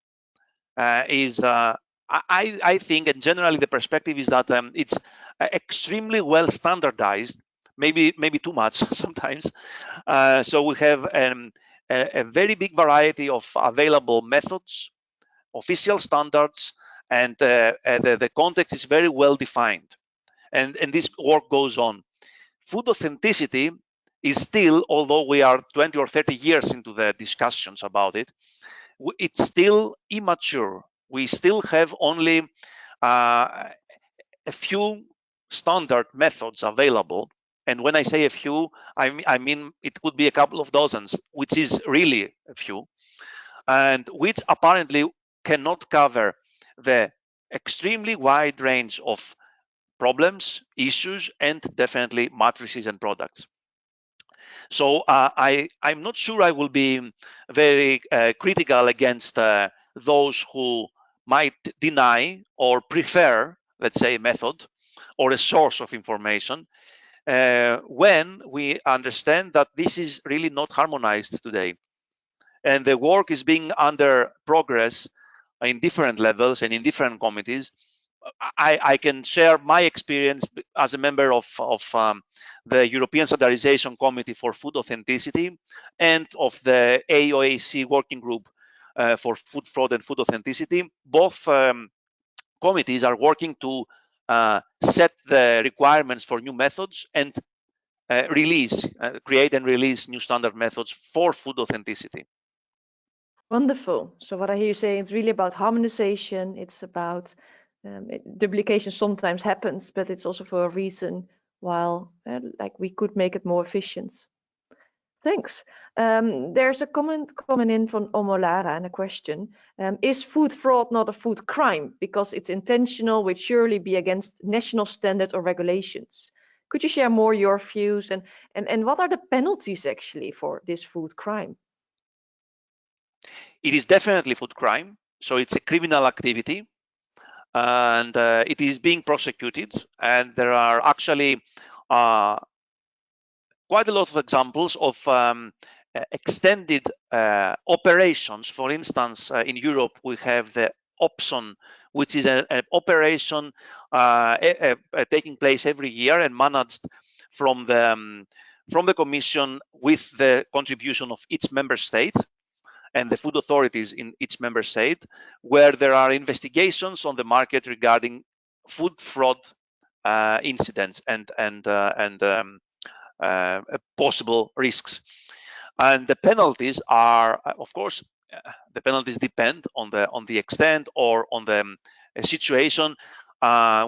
[SPEAKER 2] is, I think, and generally the perspective is that it's extremely well standardized, maybe too much sometimes. So we have a very big variety of available methods, official standards, and the context is very well defined. And this work goes on. Food authenticity is still, although we are 20 or 30 years into the discussions about it, it's still immature. We still have only a few standard methods available. And when I say a few, I mean it could be a couple of dozens, which is really a few, and which apparently cannot cover the extremely wide range of problems, issues, and definitely matrices and products. So I'm not sure I will be very critical against those who might deny or prefer, let's say, a method or a source of information when we understand that this is really not harmonized today. And the work is being under progress in different levels and in different committees. I can share my experience as a member of the European Standardization Committee for Food Authenticity and of the AOAC Working Group for Food Fraud and Food Authenticity. Both committees are working to set the requirements for new methods and create and release new standard methods for food authenticity.
[SPEAKER 1] Wonderful. So what I hear you saying, it's really about harmonization. It's about duplication sometimes happens, but it's also for a reason, while like we could make it more efficient. Thanks. There's a comment coming in from Omolara and a question. Is food fraud not a food crime because it's intentional, which surely be against national standards or regulations? Could you share more your views and what are the penalties actually for this food crime?
[SPEAKER 2] It is definitely food crime, so it's a criminal activity, and it is being prosecuted. And there are actually quite a lot of examples of extended operations. For instance, in Europe, we have the OPSON, which is an operation taking place every year and managed from the Commission with the contribution of each member state and the food authorities in each member state, where there are investigations on the market regarding food fraud incidents and possible risks. And the penalties are, of course, the penalties depend on the extent or on the situation.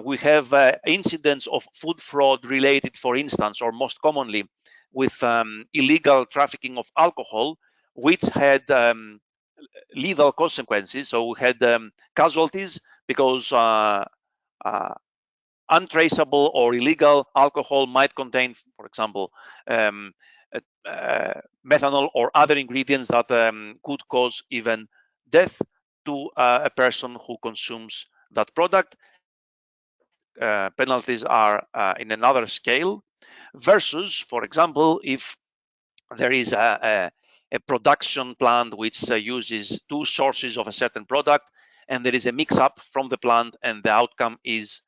[SPEAKER 2] We have incidents of food fraud related, for instance, or most commonly, with illegal trafficking of alcohol, which had lethal consequences. So we had casualties because untraceable or illegal alcohol might contain, for example, um, methanol or other ingredients that could cause even death to a person who consumes that product. Penalties are in another scale versus, for example, if there is a production plant which uses two sources of a certain product, and there is a mix-up from the plant, and the outcome is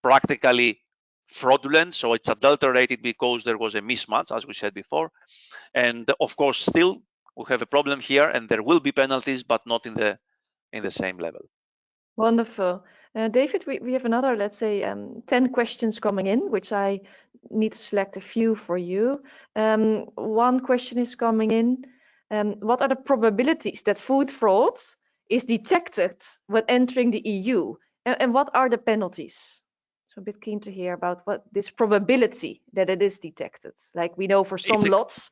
[SPEAKER 2] practically fraudulent, so it's adulterated because there was a mismatch, as we said before. And of course, still we have a problem here, and there will be penalties, but not in the same level.
[SPEAKER 1] Wonderful. David, we have another, let's say, 10 questions coming in, which I need to select a few for you. One question is coming in. What are the probabilities that food fraud is detected when entering the EU? And what are the penalties? So a bit keen to hear about what this probability that it is detected. Like we know for some lots,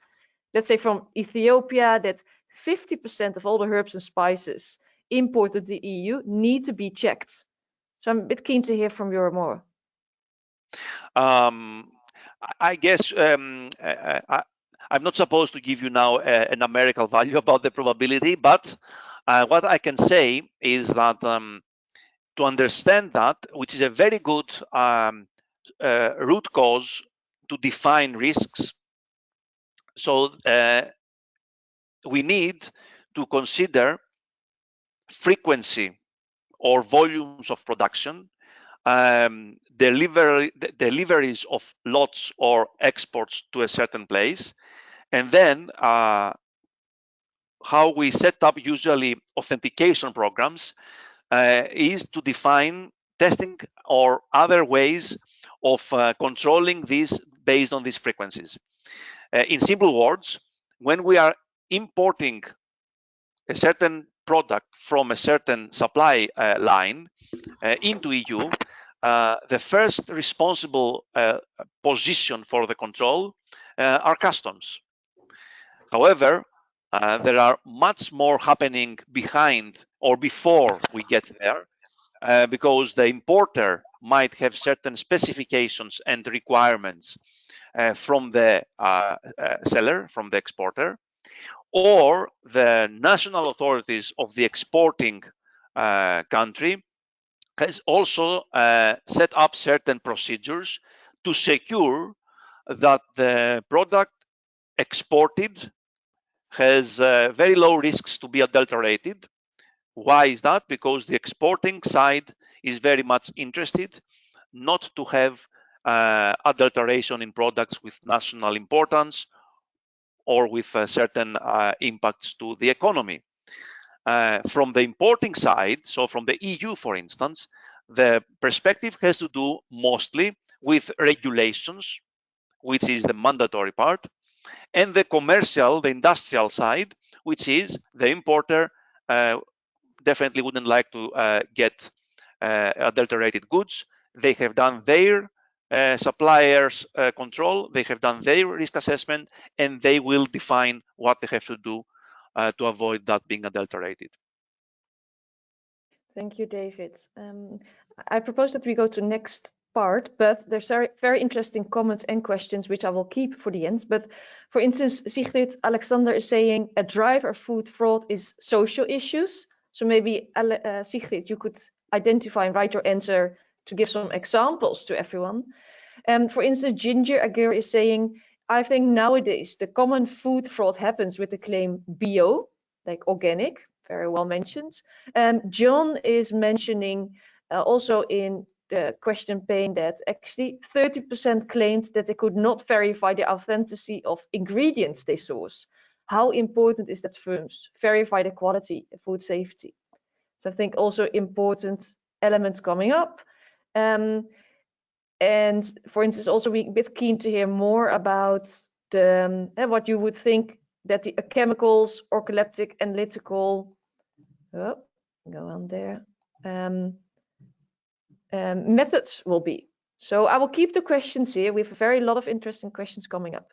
[SPEAKER 1] let's say from Ethiopia, that 50% of all the herbs and spices imported to the EU need to be checked. So I'm a bit keen to hear from you more.
[SPEAKER 2] I guess I'm not supposed to give you now a numerical value about the probability, but what I can say is that to understand that, which is a very good root cause to define risks. So we need to consider frequency or volumes of production, deliveries of lots or exports to a certain place, and then how we set up usually authentication programs is to define testing or other ways of controlling these based on these frequencies. In simple words, when we are importing a certain product from a certain supply line into EU, the first responsible position for the control are customs. However, there are much more happening behind or before we get there, because the importer might have certain specifications and requirements from the seller, from the exporter, or the national authorities of the exporting country has also set up certain procedures to secure that the product exported has very low risks to be adulterated. Why is that? Because the exporting side is very much interested not to have adulteration in products with national importance or with certain impacts to the economy. From the importing side, so from the EU, for instance, the perspective has to do mostly with regulations, which is the mandatory part, and the commercial, the industrial side, which is the importer definitely wouldn't like to get adulterated goods. They have done their suppliers control, they have done their risk assessment, and they will define what they have to do to avoid that being adulterated.
[SPEAKER 1] Thank you, David. I propose that we go to next part, but there's very interesting comments and questions which I will keep for the end. But for instance, Sigrid Alexander is saying a driver food fraud is social issues. So maybe Sigrid, you could identify and write your answer to give some examples to everyone. For instance, Ginger Aguirre is saying, I think nowadays the common food fraud happens with the claim bio, like organic, very well mentioned. John is mentioning also in the question pane that actually 30% claimed that they could not verify the authenticity of ingredients they source. How important is that firms verify the quality of food safety? So I think also important elements coming up. And for instance, also we're a bit keen to hear more about the what you would think that the chemicals, organoleptic, analytical, go on there, methods will be. So I will keep the questions here. We have a very lot of interesting questions coming up.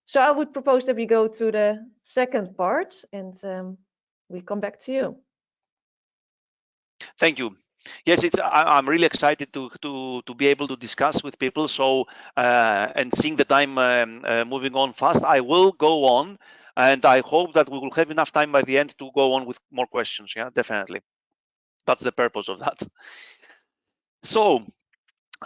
[SPEAKER 1] So I would propose that we go to the second part and we come back to you.
[SPEAKER 2] Thank you. Yes, I'm really excited to be able to discuss with people. So and seeing the time moving on fast, I will go on, and I hope that we will have enough time by the end to go on with more questions. Yeah, definitely. That's the purpose of that. So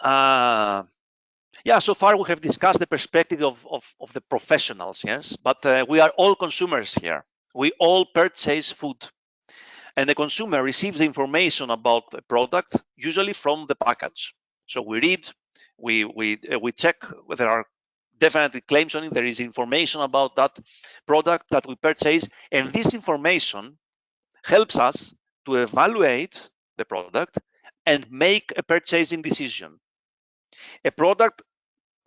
[SPEAKER 2] yeah, so far we have discussed the perspective of the professionals, yes, but we are all consumers here. We all purchase food. And the consumer receives the information about the product, usually from the package. So we read, we check whether there are definitely claims on it. There is information about that product that we purchase, and this information helps us to evaluate the product and make a purchasing decision. A product,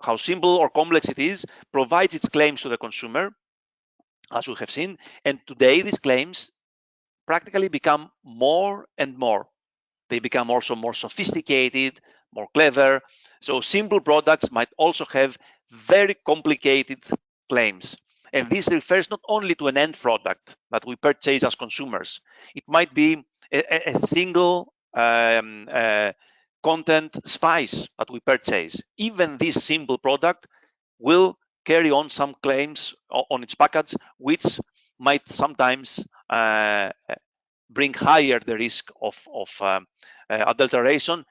[SPEAKER 2] how simple or complex it is, provides its claims to the consumer, as we have seen, and today these claims practically become more and more. They become also more sophisticated, more clever. So simple products might also have very complicated claims. And this refers not only to an end product that we purchase as consumers. It might be a single content spice that we purchase. Even this simple product will carry on some claims on its package, which might sometimes bring higher the risk of adulteration.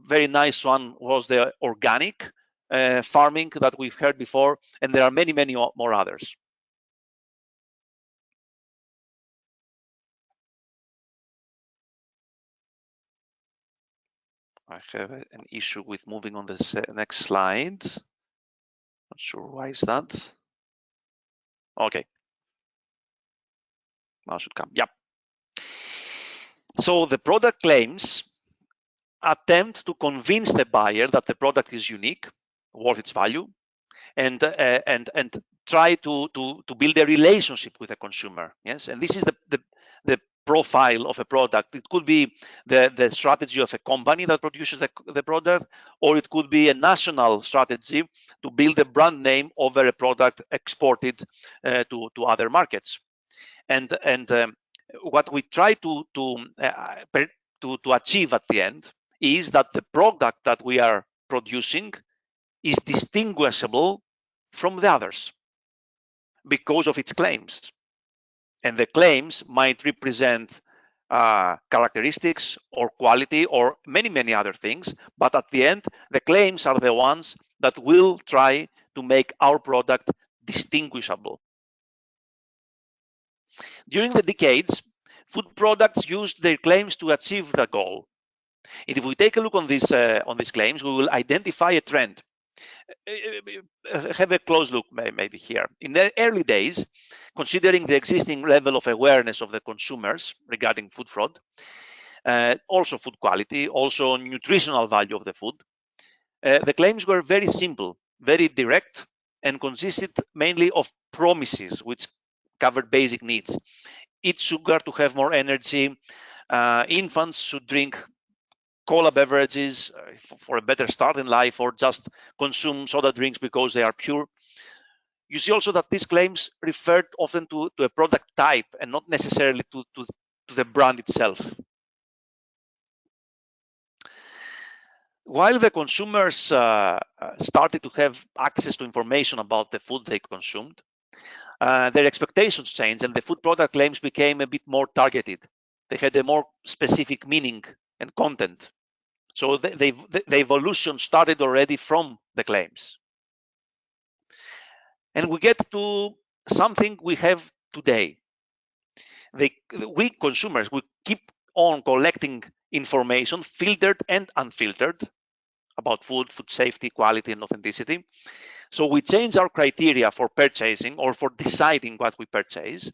[SPEAKER 2] Very nice one was the organic farming that we've heard before, and there are many more others. I have an issue with moving on this next slide. Not sure why is that. Okay, now should come. Yeah. So the product claims attempt to convince the buyer that the product is unique, worth its value, and try to build a relationship with the consumer. Yes, and this is the profile of a product. It could be the strategy of a company that produces the product, or it could be a national strategy to build a brand name over a product exported to other markets. And what we try to achieve at the end is that the product that we are producing is distinguishable from the others because of its claims. And the claims might represent characteristics or quality or many other things, but at the end, the claims are the ones that will try to make our product distinguishable. During the decades, food products used their claims to achieve the goal. And if we take a look on these claims, we will identify a trend. Have a close look maybe here. In the early days, considering the existing level of awareness of the consumers regarding food fraud, also food quality, also nutritional value of the food, the claims were very simple, very direct, and consisted mainly of promises which covered basic needs. Eat sugar to have more energy, infants should drink cola beverages for a better start in life, or just consume soda drinks because they are pure. You see also that these claims referred often to a product type and not necessarily to the brand itself. while the consumers started to have access to information about the food they consumed, their expectations changed and the food product claims became a bit more targeted. They had a more specific meaning and content. So the evolution started already from the claims. And we get to something we have today. We consumers, we keep on collecting information, filtered and unfiltered, about food safety, quality, and authenticity. So we change our criteria for purchasing or for deciding what we purchase.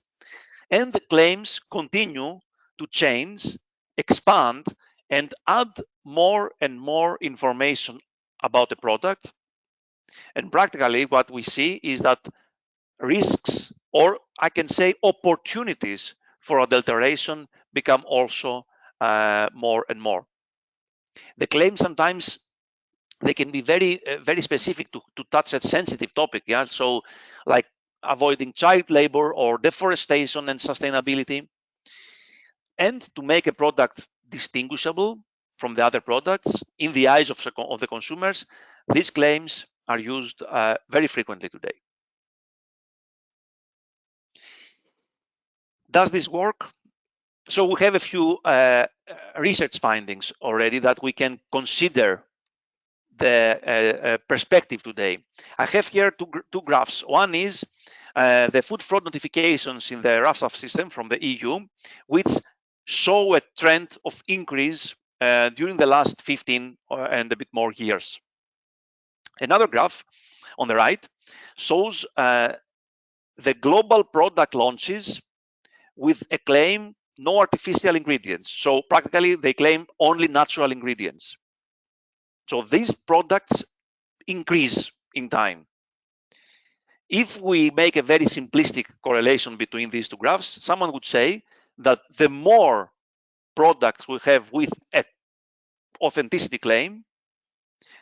[SPEAKER 2] And the claims continue to change, expand, and add more and more information about the product. And practically what we see is that risks, or I can say opportunities for adulteration, become also more and more. The claims sometimes they can be very specific to touch a sensitive topic. Yeah, so like avoiding child labor or deforestation and sustainability, and to make a product distinguishable from the other products in the eyes of the consumers. These claims are used very frequently today. Does this work? So we have a few research findings already that we can consider the perspective today. I have here two graphs. One is the food fraud notifications in the RAFSAF system from the EU, which show a trend of increase during the last 15 and a bit more years. Another graph on the right shows the global product launches with a claim no artificial ingredients. So practically they claim only natural ingredients. So these products increase in time. If we make a very simplistic correlation between these two graphs, someone would say that the more products we have with an authenticity claim,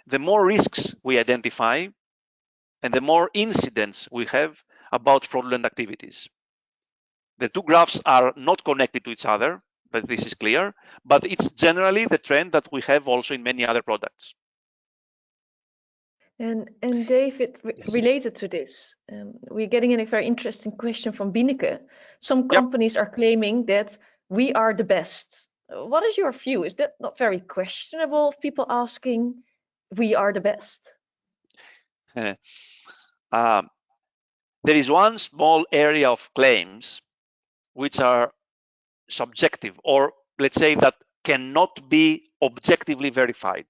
[SPEAKER 2] the more risks we identify and the more incidents we have about fraudulent activities. The two graphs are not connected to each other, but this is clear, but it's generally the trend that we have also in many other products.
[SPEAKER 1] And David,
[SPEAKER 2] Yes.
[SPEAKER 1] related to this, we're getting in a very interesting question from Bineke. Some companies are claiming that we are the best. What is your view? Is that not very questionable? People asking, we are the best.
[SPEAKER 2] There is one small area of claims which are subjective, or let's say that cannot be objectively verified.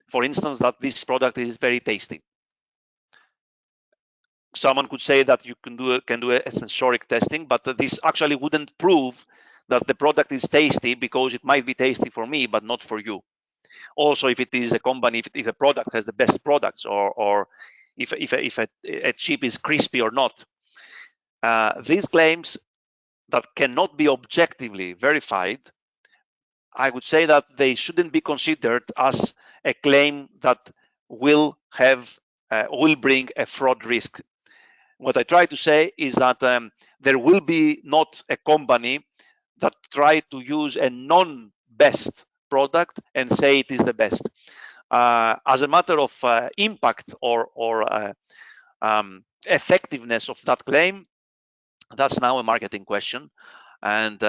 [SPEAKER 2] For instance, that this product is very tasty. Someone could say that you can do a sensoric testing, but this actually wouldn't prove that the product is tasty, because it might be tasty for me but not for you. Also, if it is a company, if a product has the best products, or if a chip is crispy or not, these claims that cannot be objectively verified, I would say that they shouldn't be considered as a claim that will bring a fraud risk. What I try to say is that there will be not a company that try to use a non-best product and say it is the best. As a matter of impact or effectiveness of that claim, that's now a marketing question. And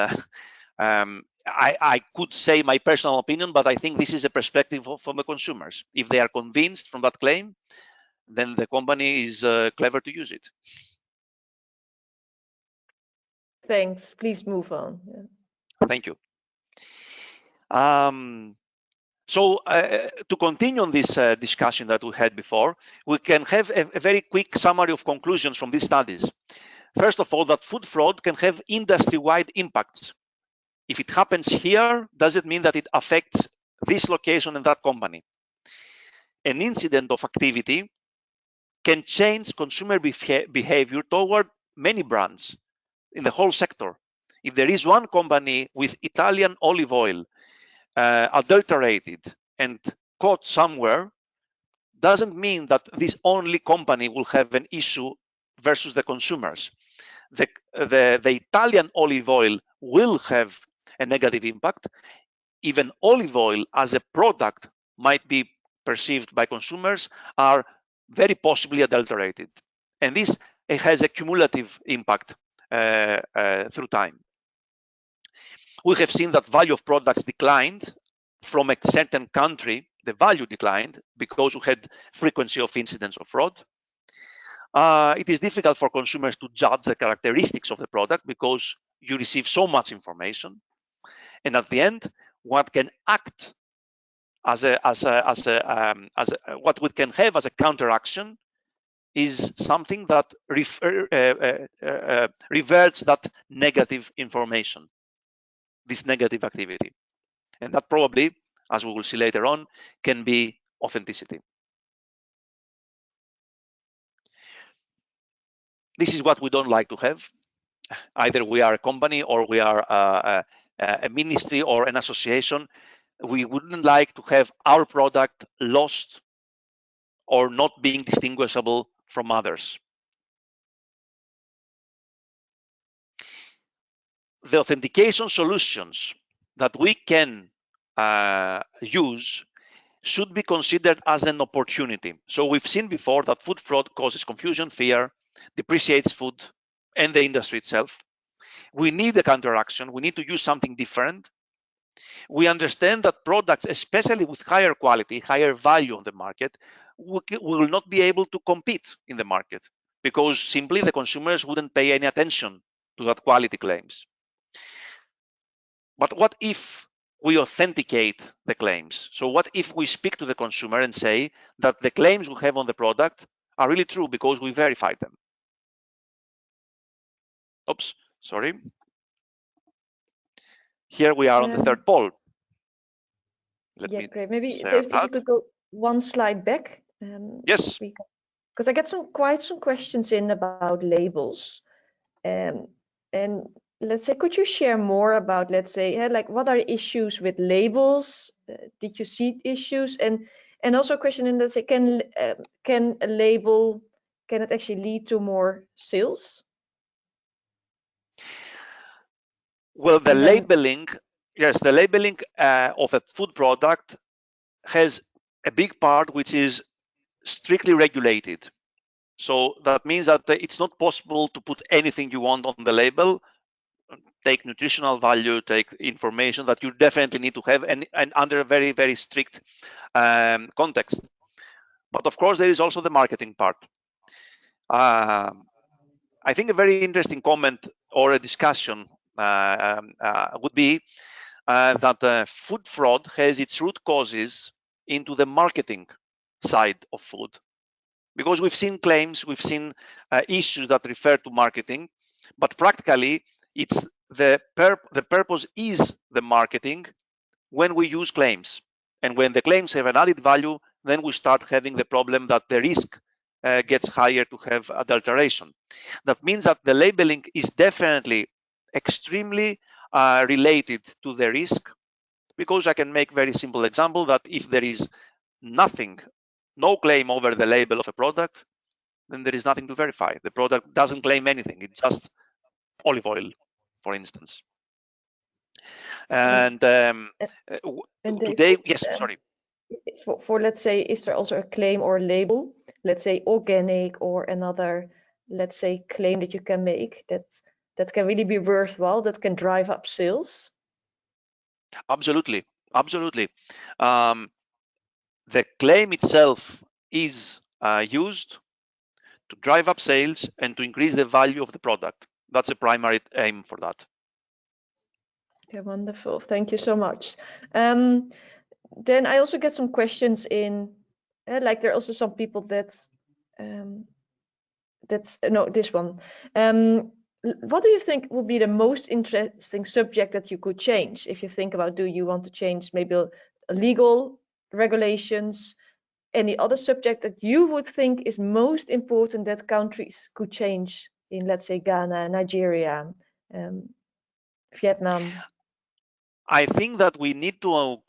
[SPEAKER 2] I could say my personal opinion, but I think this is a perspective from the consumers. If they are convinced from that claim, then the company is clever to use it.
[SPEAKER 1] Thanks. Please move on.
[SPEAKER 2] Yeah. Thank you. So to continue on this discussion that we had before, we can have a very quick summary of conclusions from these studies. First of all, that food fraud can have industry-wide impacts. If it happens here, does it mean that it affects this location and that company? An incident of activity can change consumer behavior toward many brands in the whole sector. If there is one company with Italian olive oil adulterated and caught somewhere, doesn't mean that this only company will have an issue versus the consumers. The Italian olive oil will have a negative impact. Even olive oil as a product might be perceived by consumers are very possibly adulterated. And this it has a cumulative impact through time. We have seen that value of products declined from a certain country. The value declined because we had frequency of incidents of fraud. It is difficult for consumers to judge the characteristics of the product because you receive so much information. And at the end, what can act what we can have as a counteraction is something that reverts that negative information, this negative activity. And that probably, as we will see later on, can be authenticity. This is what we don't like to have. Either we are a company or we are a ministry or an association. We wouldn't like to have our product lost or not being distinguishable from others. The authentication solutions that we can use should be considered as an opportunity. So we've seen before that food fraud causes confusion, fear, depreciates food and the industry itself. We need a counteraction. We need to use something different. We understand that products, especially with higher quality, higher value on the market, will not be able to compete in the market because simply the consumers wouldn't pay any attention to that quality claims. But what if we authenticate the claims? So what if we speak to the consumer and say that the claims we have on the product are really true because we verified them? Oops, sorry. Here we are on the third poll.
[SPEAKER 1] Yeah, great. Maybe David, if you could go one slide back.
[SPEAKER 2] Yes.
[SPEAKER 1] Because I get quite some questions in about labels. And let's say, could you share more about, let's say, like what are issues with labels? Did you see issues? And also a question in, let's say, can a label, can it actually lead to more sales?
[SPEAKER 2] Well, the labeling, yes, the labeling of a food product has a big part which is strictly regulated. So that means that it's not possible to put anything you want on the label. Take nutritional value, take information that you definitely need to have, and under a very, very strict context. But of course, there is also the marketing part. I think a very interesting comment or a discussion would be that food fraud has its root causes into the marketing side of food. Because we've seen claims, we've seen issues that refer to marketing, but practically it's the purpose is the marketing when we use claims. And when the claims have an added value, then we start having the problem that the risk gets higher to have adulteration. That means that the labeling is definitely extremely related to the risk, because I can make very simple example that if there is nothing, no claim over the label of a product, then there is nothing to verify. The product doesn't claim anything. It's just olive oil, for instance. And today, yes, sorry.
[SPEAKER 1] For let's say, is there also a claim or a label, let's say organic or another, let's say, claim that you can make that can really be worthwhile, that can drive up sales?
[SPEAKER 2] Absolutely, absolutely. The claim itself is used to drive up sales and to increase the value of the product. That's the primary aim for that.
[SPEAKER 1] Okay, wonderful. Thank you so much. Then I also get some questions in, like there are also some people that, no, this one. What do you think would be the most interesting subject that you could change? If you think about, do you want to change maybe legal regulations, any other subject that you would think is most important that countries could change in, let's say, Ghana, Nigeria, Vietnam?
[SPEAKER 2] I think that we need to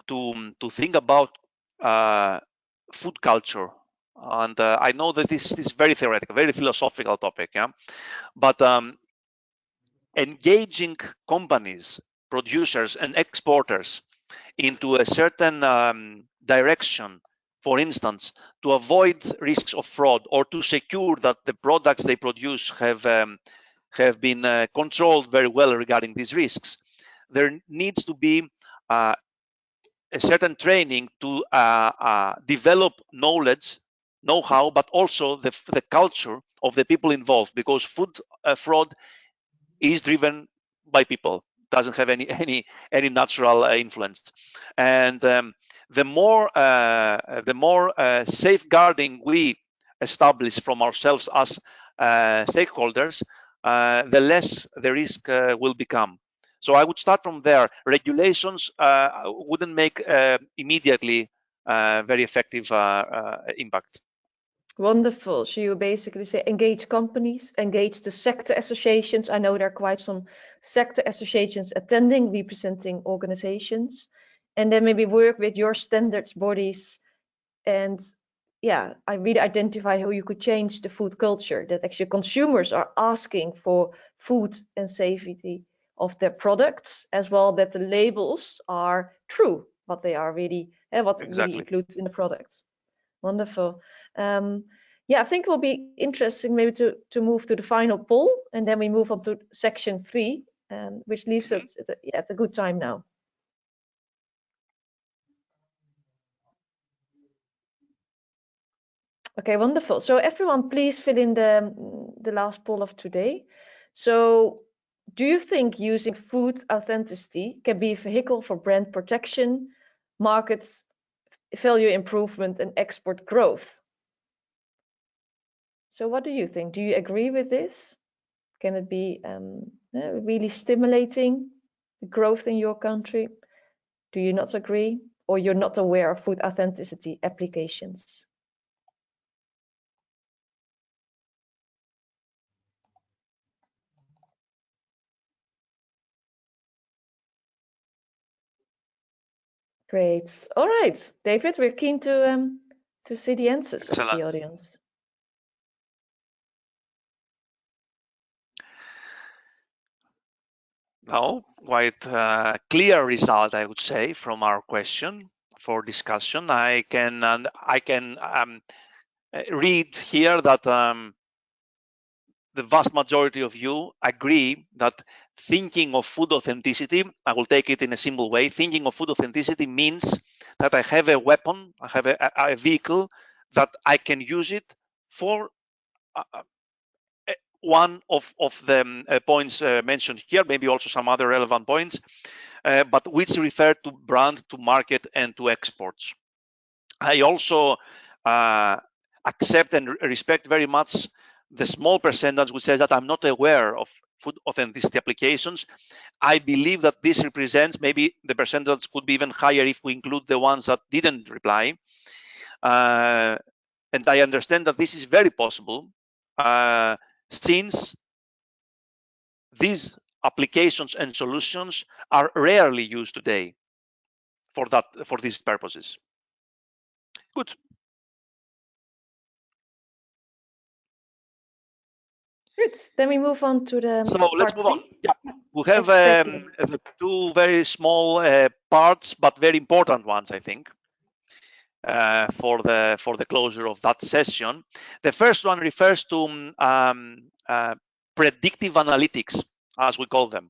[SPEAKER 2] think about food culture, and I know that this is very theoretical, very philosophical topic, yeah. But engaging companies, producers, and exporters into a certain direction for instance, to avoid risks of fraud or to secure that the products they produce have been controlled very well regarding these risks, there needs to be a certain training to develop knowledge, know-how, but also the culture of the people involved, because food fraud is driven by people, doesn't have any natural influence. And the more safeguarding we establish from ourselves as stakeholders, the less the risk will become. So I would start from there. Regulations wouldn't make immediately very effective impact.
[SPEAKER 1] Wonderful. So you basically say engage companies, engage the sector associations. I know there are quite some sector associations attending, representing organizations, and then maybe work with your standards bodies. And yeah, I really identify how you could change the food culture, that actually consumers are asking for food and safety of their products, as well that the labels are true, what they are really, what really
[SPEAKER 2] Exactly.
[SPEAKER 1] includes in the products. Wonderful. Yeah, I think it will be interesting maybe to move to the final poll, and then we move on to section 3, which leaves us at a good time now. Okay, wonderful. So everyone, please fill in the last poll of today. So, do you think using food authenticity can be a vehicle for brand protection, markets value improvement, and export growth? So, what do you think? Do you agree with this? Can it be really stimulating the growth in your country? Do you not agree? Or you're not aware of food authenticity applications? Great. All right, David, we're keen to see the answers of the
[SPEAKER 2] Excellent.
[SPEAKER 1] audience.
[SPEAKER 2] No, quite clear result, I would say, from our question for discussion. I can read here that the vast majority of you agree that thinking of food authenticity, I will take it in a simple way, thinking of food authenticity means that I have a weapon, I have a vehicle that I can use it for one of the points mentioned here, maybe also some other relevant points, but which refer to brand, to market, and to exports. I also accept and respect very much the small percentage which says that I'm not aware of food authenticity applications. I believe that this represents, maybe the percentage could be even higher if we include the ones that didn't reply. And I understand that this is very possible since these applications and solutions are rarely used today for these purposes. Good.
[SPEAKER 1] Good. Then we move on to the
[SPEAKER 2] So let's
[SPEAKER 1] part
[SPEAKER 2] move on.
[SPEAKER 1] 3.
[SPEAKER 2] Yeah, we have
[SPEAKER 1] Exactly.
[SPEAKER 2] two very small parts, but very important ones, I think, for the closure of that session. The first one refers to predictive analytics, as we call them.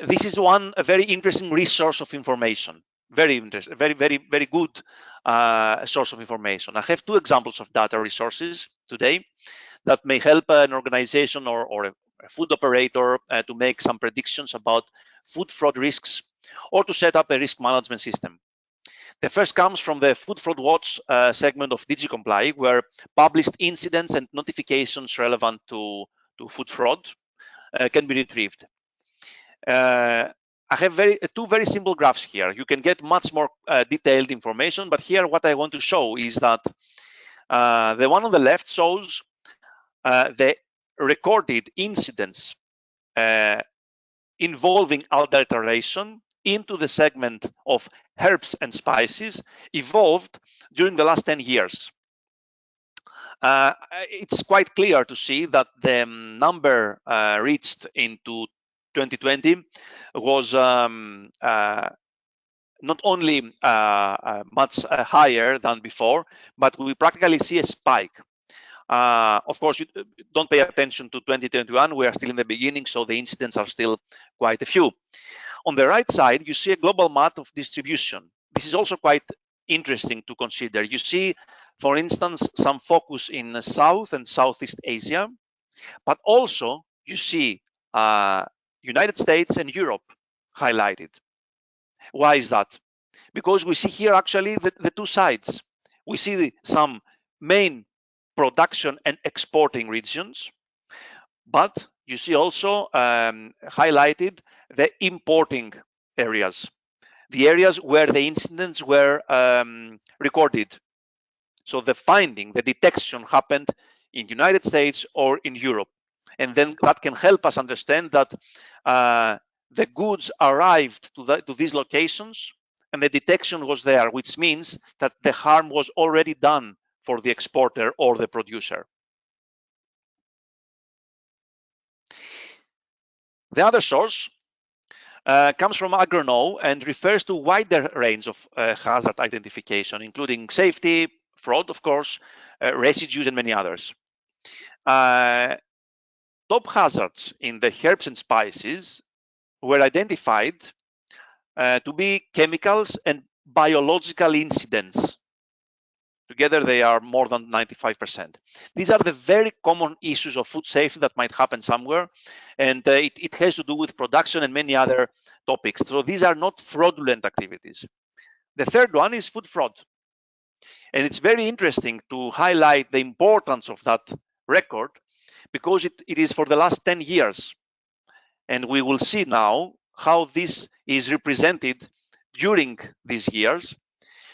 [SPEAKER 2] This is a very interesting resource of information. Very interesting, very good source of information. I have two examples of data resources today that may help an organization or a food operator to make some predictions about food fraud risks or to set up a risk management system. The first comes from the Food Fraud Watch segment of DigiComply, where published incidents and notifications relevant to food fraud can be retrieved. I have two very simple graphs here. You can get much more detailed information, but here what I want to show is that the one on the left shows the recorded incidents involving adulteration into the segment of herbs and spices evolved during the last 10 years. It's quite clear to see that the number reached into 2020 was not only much higher than before, but we practically see a spike. Of course, you don't pay attention to 2021. We are still in the beginning, so the incidents are still quite a few. On the right side, you see a global map of distribution. This is also quite interesting to consider. You see, for instance, some focus in South and Southeast Asia, but also you see United States and Europe highlighted. Why is that? Because we see here actually the two sides. We see some main production and exporting regions, but you see also highlighted the importing areas, the areas where the incidents were recorded. So the finding, the detection happened in United States or in Europe. And then that can help us understand that the goods arrived to these locations and the detection was there, which means that the harm was already done for the exporter or the producer. The other source comes from Agronow and refers to a wider range of hazard identification, including safety, fraud, of course, residues, and many others. Top hazards in the herbs and spices were identified to be chemicals and biological incidents. Together, they are more than 95%. These are the very common issues of food safety that might happen somewhere, and it has to do with production and many other topics. So these are not fraudulent activities. The third one is food fraud. And it's very interesting to highlight the importance of that record because it is for the last 10 years. And we will see now how this is represented during these years,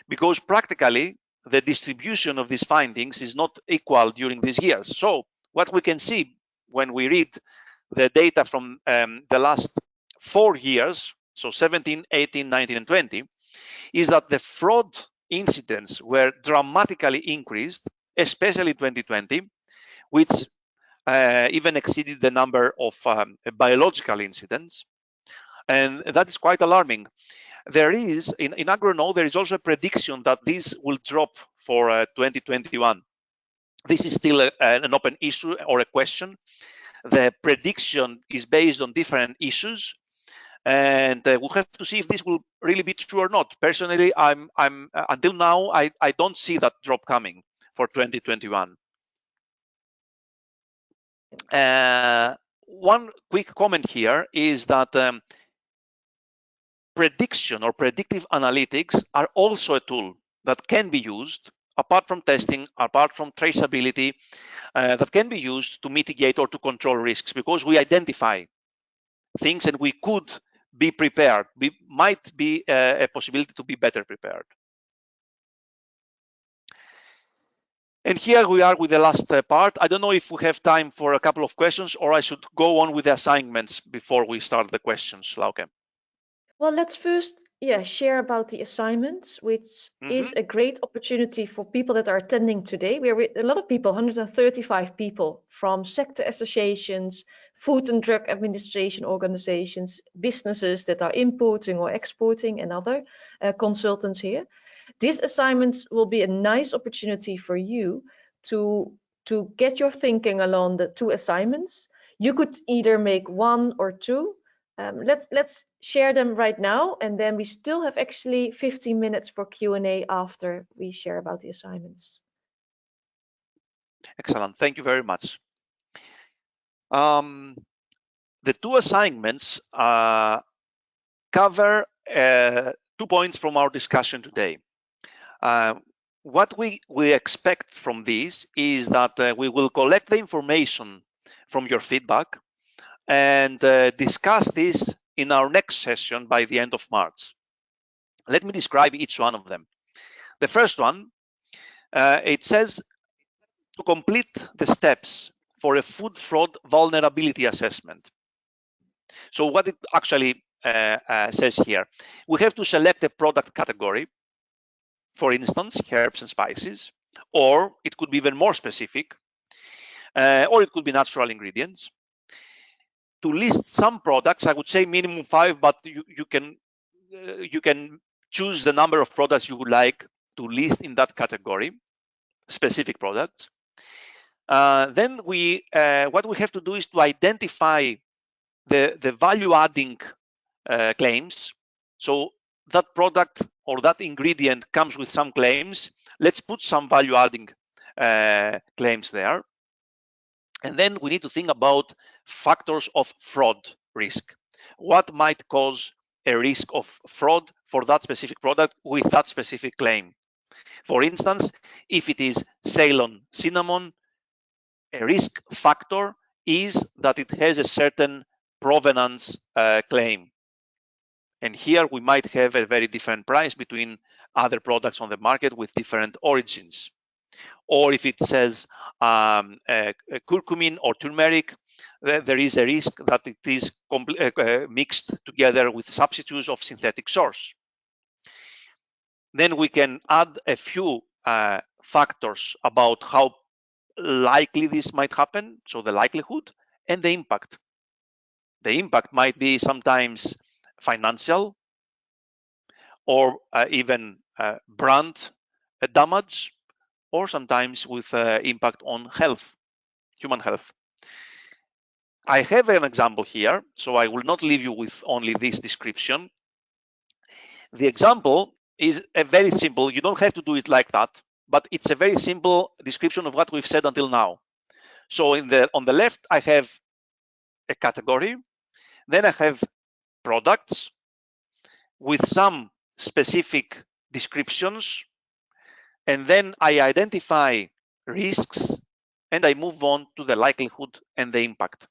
[SPEAKER 2] because practically the distribution of these findings is not equal during these years. So what we can see when we read the data from the last 4 years, so 17, 18, 19, and 20, is that the fraud incidents were dramatically increased, especially in 2020, which even exceeded the number of biological incidents. And that is quite alarming. There is, in Agronow, there is also a prediction that this will drop for 2021. This is still an open issue or a question. The prediction is based on different issues, and we'll have to see if this will really be true or not. Personally, I'm until now, I don't see that drop coming for 2021. One quick comment here is that prediction or predictive analytics are also a tool that can be used apart from testing, apart from traceability, that can be used to mitigate or to control risks, because we identify things and we could be prepared. We might be a possibility to be better prepared. And here we are with the last part. I don't know if we have time for a couple of questions, or I should go on with the assignments before we start the questions, Lauke.
[SPEAKER 1] Well, let's first, share about the assignments, which is a great opportunity for people that are attending today. We are with a lot of people, 135 people from sector associations, Food and Drug Administration organizations, businesses that are importing or exporting, and other consultants here. These assignments will be a nice opportunity for you to get your thinking along the 2 assignments. You could either make 1 or 2. Let's share them right now, and then we still have actually 15 minutes for Q&A after we share about the assignments.
[SPEAKER 2] Excellent, thank you very much. The 2 assignments cover 2 points from our discussion today. What we expect from this is that we will collect the information from your feedback and discuss this in our next session by the end of March. Let me describe each one of them. The first one, it says to complete the steps for a food fraud vulnerability assessment. So what it actually says here, we have to select a product category, for instance, herbs and spices, or it could be even more specific, or it could be natural ingredients. To list some products, I would say minimum 5, but you can choose the number of products you would like to list in that category, specific products. Then what we have to do is to identify the value adding claims. So that product or that ingredient comes with some claims. Let's put some value adding claims there. And then we need to think about factors of fraud risk. What might cause a risk of fraud for that specific product with that specific claim? For instance, if it is Ceylon cinnamon, a risk factor is that it has a certain provenance claim. And here we might have a very different price between other products on the market with different origins. Or if it says curcumin or turmeric, there is a risk that it is mixed together with substitutes of synthetic source. Then we can add a few factors about how likely this might happen, so the likelihood and the impact. The impact might be sometimes financial or even brand damage, or sometimes with impact on health, human health. I have an example here, so I will not leave you with only this description. The example is a very simple, you don't have to do it like that, but it's a very simple description of what we've said until now. So on the left, I have a category, then I have products with some specific descriptions, and then I identify risks and I move on to the likelihood and the impact.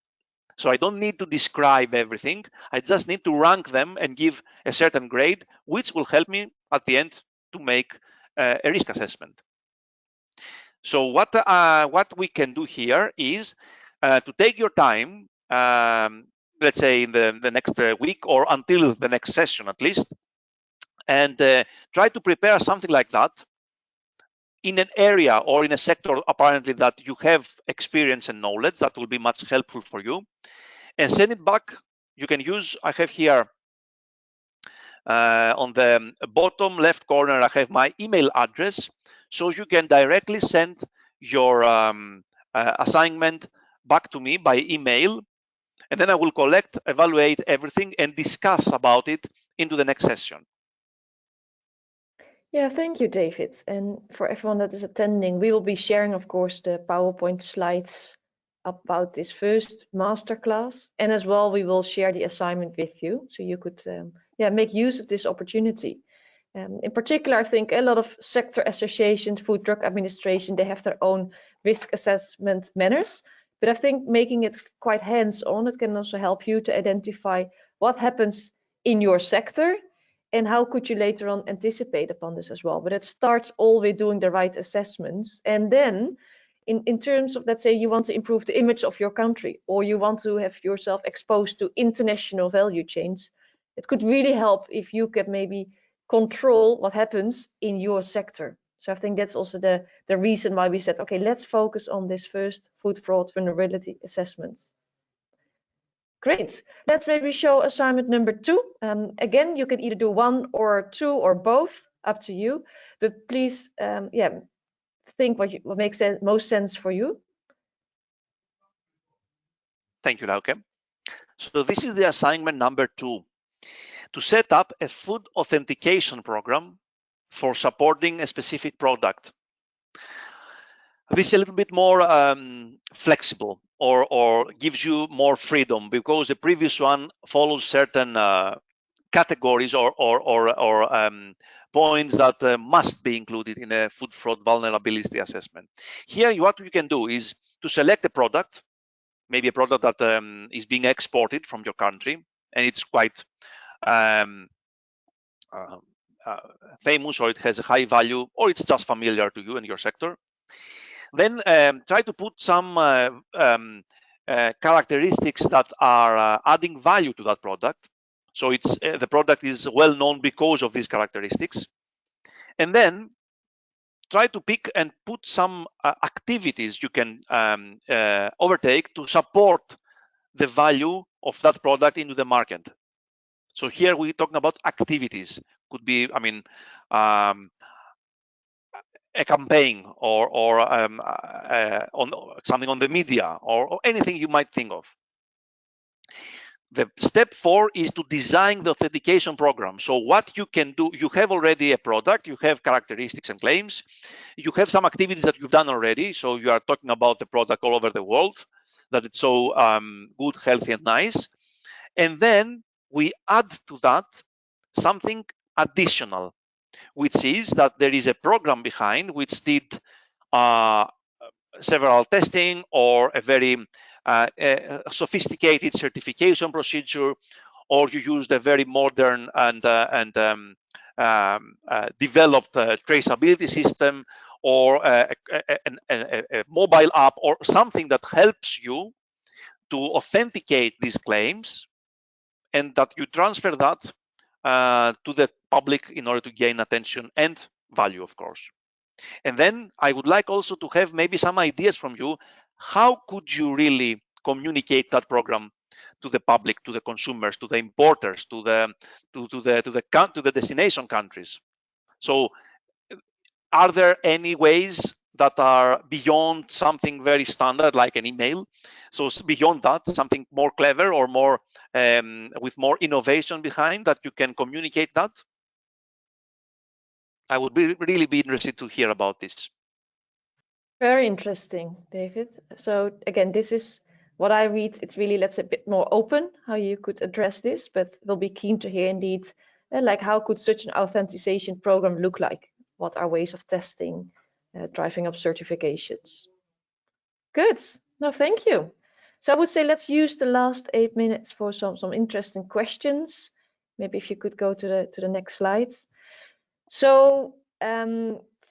[SPEAKER 2] So I don't need to describe everything. I just need to rank them and give a certain grade, which will help me at the end to make a risk assessment. So what we can do here is to take your time, let's say in the next week or until the next session at least, and try to prepare something like that in an area or in a sector apparently that you have experience and knowledge. That will be much helpful for you, and send it back. You can use, I have here on the bottom left corner, I have my email address, so you can directly send your assignment back to me by email, and then I will collect, evaluate everything and discuss about it into the next session.
[SPEAKER 1] Yeah, thank you, David. And for everyone that is attending, we will be sharing, of course, the PowerPoint slides about this first masterclass. And as well, we will share the assignment with you, so you could make use of this opportunity. In particular, I think a lot of sector associations, Food Drug Administration, they have their own risk assessment manners. But I think making it quite hands-on, it can also help you to identify what happens in your sector and how could you later on anticipate upon this as well. But it starts all with doing the right assessments. And then in terms of, let's say, you want to improve the image of your country, or you want to have yourself exposed to international value chains, it could really help if you could maybe control what happens in your sector. So I think that's also the reason why we said, okay, let's focus on this first food fraud vulnerability assessment. Great. Let's maybe show assignment number 2. Again, you can either do 1 or 2 or both, up to you. But please, think what makes the most sense for you.
[SPEAKER 2] Thank you, Lauke. So this is the assignment number 2, to set up a food authentication program for supporting a specific product. This is a little bit more flexible, or gives you more freedom, because the previous one follows certain categories or points that must be included in a food fraud vulnerability assessment. Here, what you can do is to select a product, maybe a product that is being exported from your country, and it's quite famous, or it has a high value, or it's just familiar to you and your sector. Then try to put some characteristics that are adding value to that product. So it's the product is well known because of these characteristics. And then try to pick and put some activities you can overtake to support the value of that product into the market. So here we're talking about activities. could be, I mean, a campaign or on something on the media or anything you might think of. The step 4 is to design the authentication program. So what you can do, you have already a product, you have characteristics and claims, you have some activities that you've done already. So you are talking about the product all over the world, that it's so good, healthy, and nice. And then we add to that something additional, which is that there is a program behind which did uh, several testing or a very sophisticated certification procedure, or you used a very modern and developed traceability system, or a mobile app, or something that helps you to authenticate these claims, and that you transfer that to the public in order to gain attention and value, of course. And then I would like also to have maybe some ideas from you. How could you really communicate that program to the public, to the consumers, to the importers, to the destination countries? So, are there any ways that are beyond something very standard like an email? So beyond that, something more clever or more with more innovation behind, that you can communicate that? I would really be interested to hear about this.
[SPEAKER 1] Very interesting, David. So again, this is what I read. It's really, let's say, a bit more open how you could address this, but we'll be keen to hear indeed, like how could such an authentication program look like? What are ways of testing, driving up certifications? Good. No, thank you. So I would say let's use the last 8 minutes for some interesting questions. Maybe if you could go to the next slides. So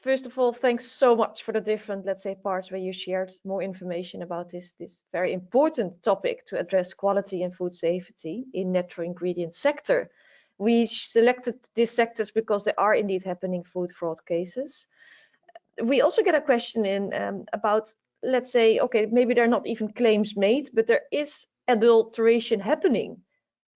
[SPEAKER 1] first of all, thanks so much for the different, let's say, parts where you shared more information about this very important topic to address quality and food safety in natural ingredient sector. We selected these sectors because there are indeed happening food fraud cases. We also get a question in about, let's say, okay, maybe there are not even claims made, but there is adulteration happening.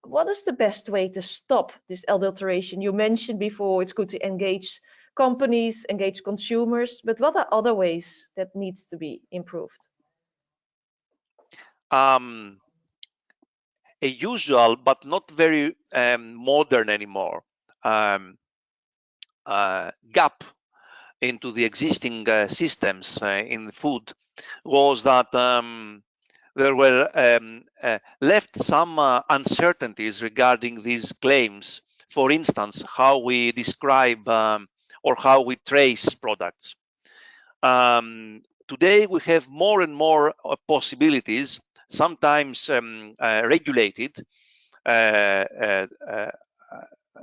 [SPEAKER 1] What is the best way to stop this adulteration? You mentioned before it's good to engage companies, engage consumers, but what are other ways that needs to be improved?
[SPEAKER 2] A usual but not very modern anymore gap into the existing systems in food was that there were left some uncertainties regarding these claims. For instance, how we describe or how we trace products. Today we have more and more possibilities, sometimes regulated.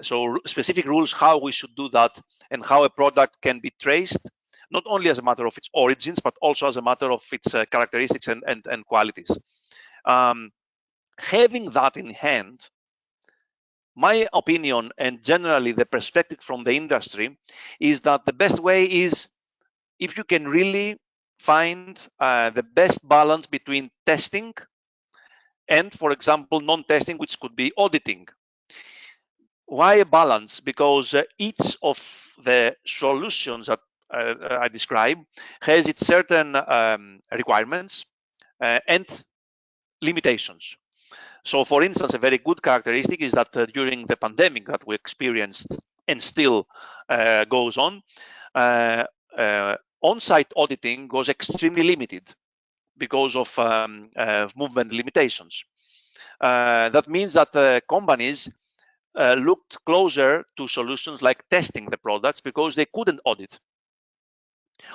[SPEAKER 2] So specific rules how we should do that, and how a product can be traced, not only as a matter of its origins, but also as a matter of its characteristics and qualities. Having that in hand, my opinion, and generally the perspective from the industry, is that the best way is if you can really find the best balance between testing and, for example, non-testing, which could be auditing. Why a balance? Because each of the solutions that I describe has its certain requirements and limitations. So, for instance, a very good characteristic is that during the pandemic that we experienced and still goes on, on-site auditing was extremely limited because of movement limitations. That means that companies looked closer to solutions like testing the products because they couldn't audit.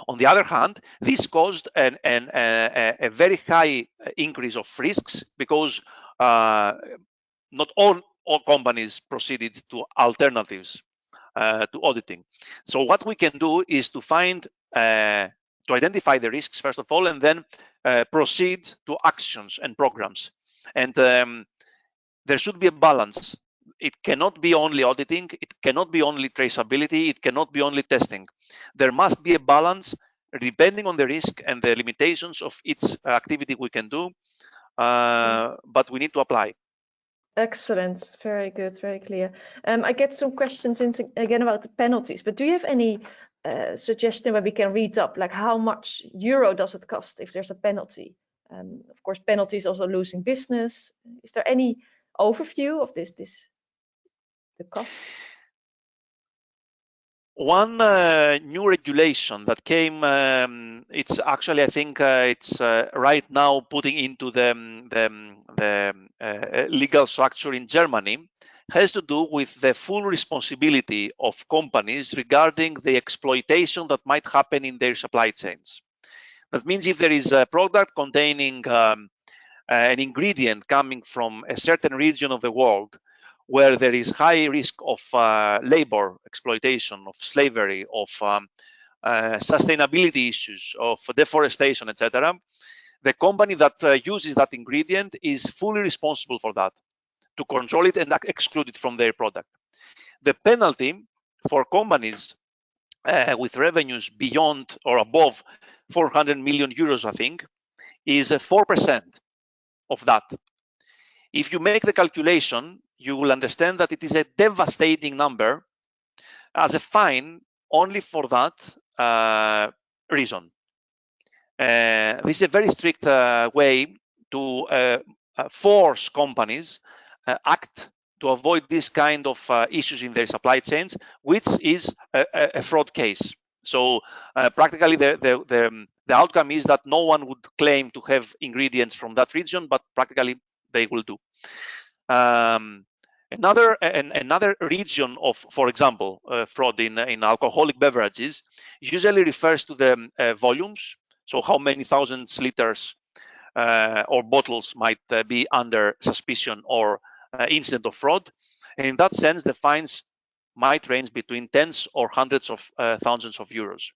[SPEAKER 2] On the other hand, this caused a very high increase of risks because not all companies proceeded to alternatives to auditing. So what we can do is to find, to identify the risks first of all, and then proceed to actions and programs. And there should be a balance. It cannot be only auditing, it cannot be only traceability, it cannot be only testing. There must be a balance depending on the risk and the limitations of each activity we can do, but we need to apply.
[SPEAKER 1] Excellent. Very good. Very clear. I get some questions again about the penalties, but do you have any suggestion where we can read up, like how much euro does it cost if there's a penalty? Of course, penalties also losing business. Is there any overview of the cost?
[SPEAKER 2] One new regulation that came, it's actually, I think it's right now putting into the legal structure in Germany, has to do with the full responsibility of companies regarding the exploitation that might happen in their supply chains. That means if there is a product containing an ingredient coming from a certain region of the world where there is high risk of labor exploitation, of slavery, of sustainability issues, of deforestation, etc., the company that uses that ingredient is fully responsible for that, to control it and exclude it from their product. The penalty for companies with revenues beyond or above 400 million euros, I think, is 4% of that. If you make the calculation, you will understand that it is a devastating number as a fine only for that reason. This is a very strict way to force companies act to avoid this kind of issues in their supply chains, which is a fraud case. So practically the outcome is that no one would claim to have ingredients from that region, but practically they will do. Another region of, for example, fraud in alcoholic beverages usually refers to the volumes. So how many thousands liters or bottles might be under suspicion or incident of fraud. And in that sense, the fines might range between tens or hundreds of thousands of euros.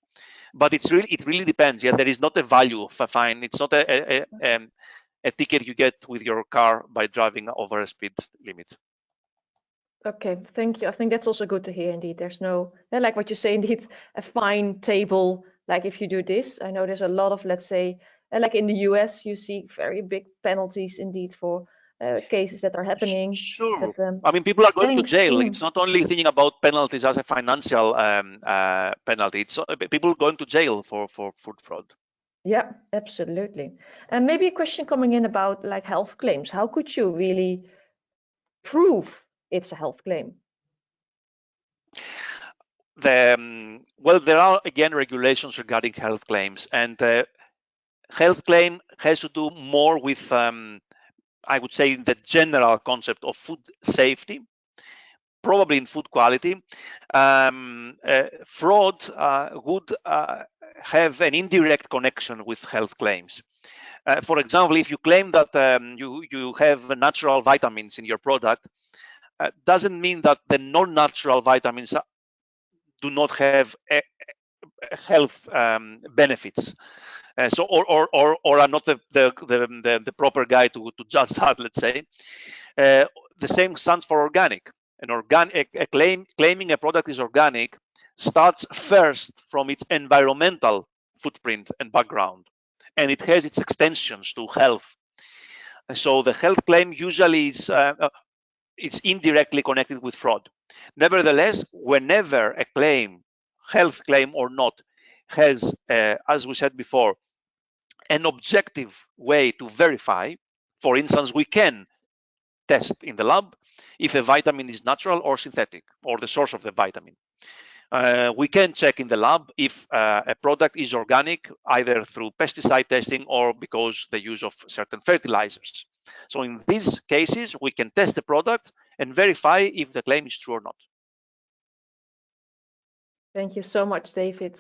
[SPEAKER 2] But it really depends. Yeah, there is not a value of a fine. It's not a ticket you get with your car by driving over a speed limit.
[SPEAKER 1] Okay, thank you. I think that's also good to hear indeed. There's no, like what you say, indeed, a fine table, like if you do this. I know there's a lot of, let's say, like in the US, you see very big penalties indeed for cases that are happening.
[SPEAKER 2] Sure.
[SPEAKER 1] But,
[SPEAKER 2] I mean, people are going to
[SPEAKER 1] thanks.
[SPEAKER 2] jail. It's not only thinking about penalties as a financial penalty. It's people going to jail for food fraud.
[SPEAKER 1] Yeah, absolutely. And maybe a question coming in about like health claims. How could you really prove it's a health claim?
[SPEAKER 2] Well, there are again regulations regarding health claims, and health claim has to do more with, I would say, the general concept of food safety, probably in food quality. Fraud would have an indirect connection with health claims. For example, if you claim that you have natural vitamins in your product, doesn't mean that the non-natural vitamins do not have health benefits. So or are not the proper guy to judge that, let's say. The same stands for organic. Claiming a product is organic starts first from its environmental footprint and background, and it has its extensions to health. So the health claim usually is it's indirectly connected with fraud. Nevertheless, whenever a claim, health claim or not, has, as we said before, an objective way to verify, for instance, we can test in the lab if a vitamin is natural or synthetic, or the source of the vitamin. We can check in the lab if a product is organic, either through pesticide testing or because the use of certain fertilizers. So in these cases, we can test the product and verify if the claim is true or not.
[SPEAKER 1] Thank you so much, David.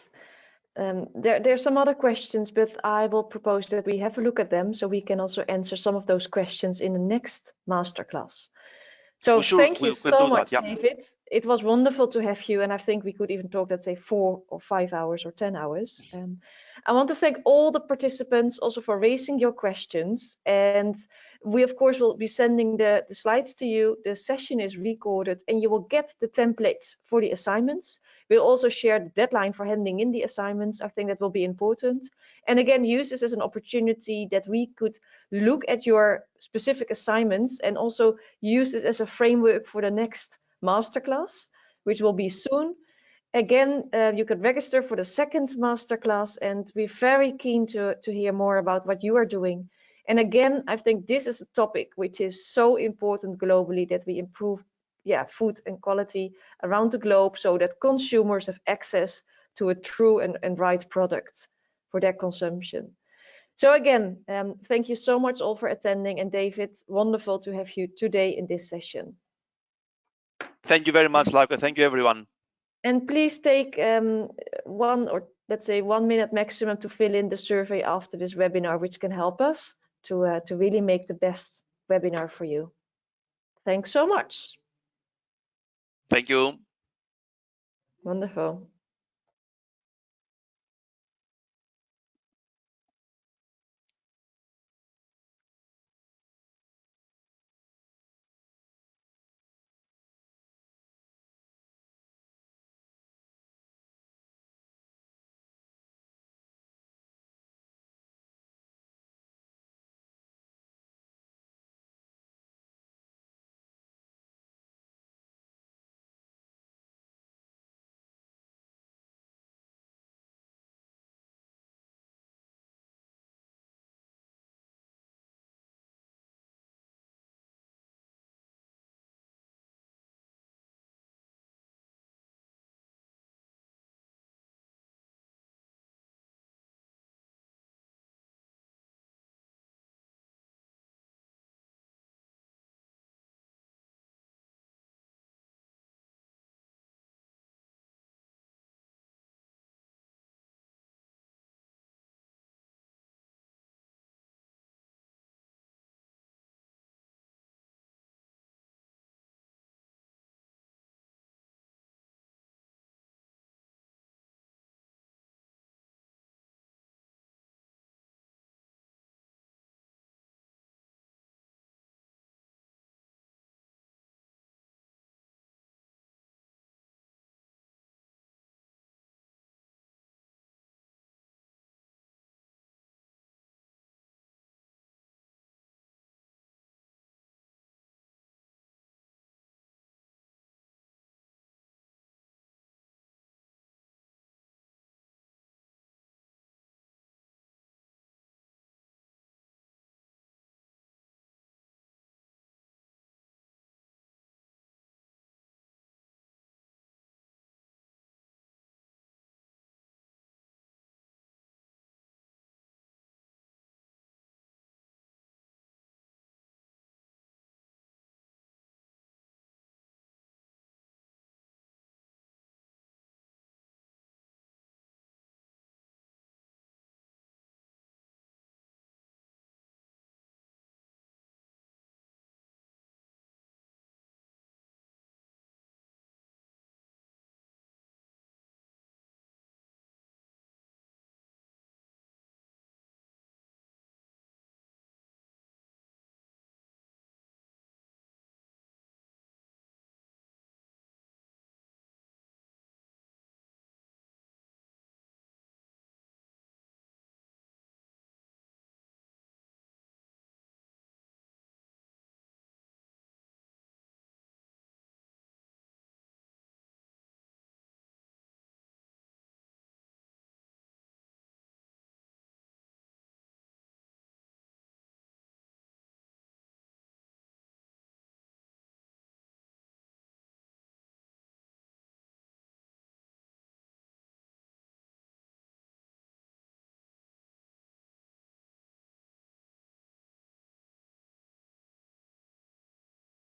[SPEAKER 1] There's some other questions, but I will propose that we have a look at them so we can also answer some of those questions in the next masterclass. So thank you so much, David. It was wonderful to have you, and I think we could even talk, let's say, 4 or 5 hours or 10 hours. I want to thank all the participants also for raising your questions, and we of course will be sending the slides to you. The session is recorded, and you will get the templates for the assignments. We'll also share the deadline for handing in the assignments. I think that will be important. And again, use this as an opportunity that we could look at your specific assignments and also use this as a framework for the next masterclass, which will be soon. Again, you can register for the second masterclass, and we're very keen to hear more about what you are doing. And again, I think this is a topic which is so important globally, that we improve food and quality around the globe so that consumers have access to a true and right product for their consumption. So again, thank you so much all for attending, and David, wonderful to have you today in this session.
[SPEAKER 2] Thank you very much, Lauke. Thank you, everyone.
[SPEAKER 1] And please take 1 or let's say 1 minute maximum to fill in the survey after this webinar, which can help us to really make the best webinar for you. Thanks so much.
[SPEAKER 2] Thank you.
[SPEAKER 1] Wonderful.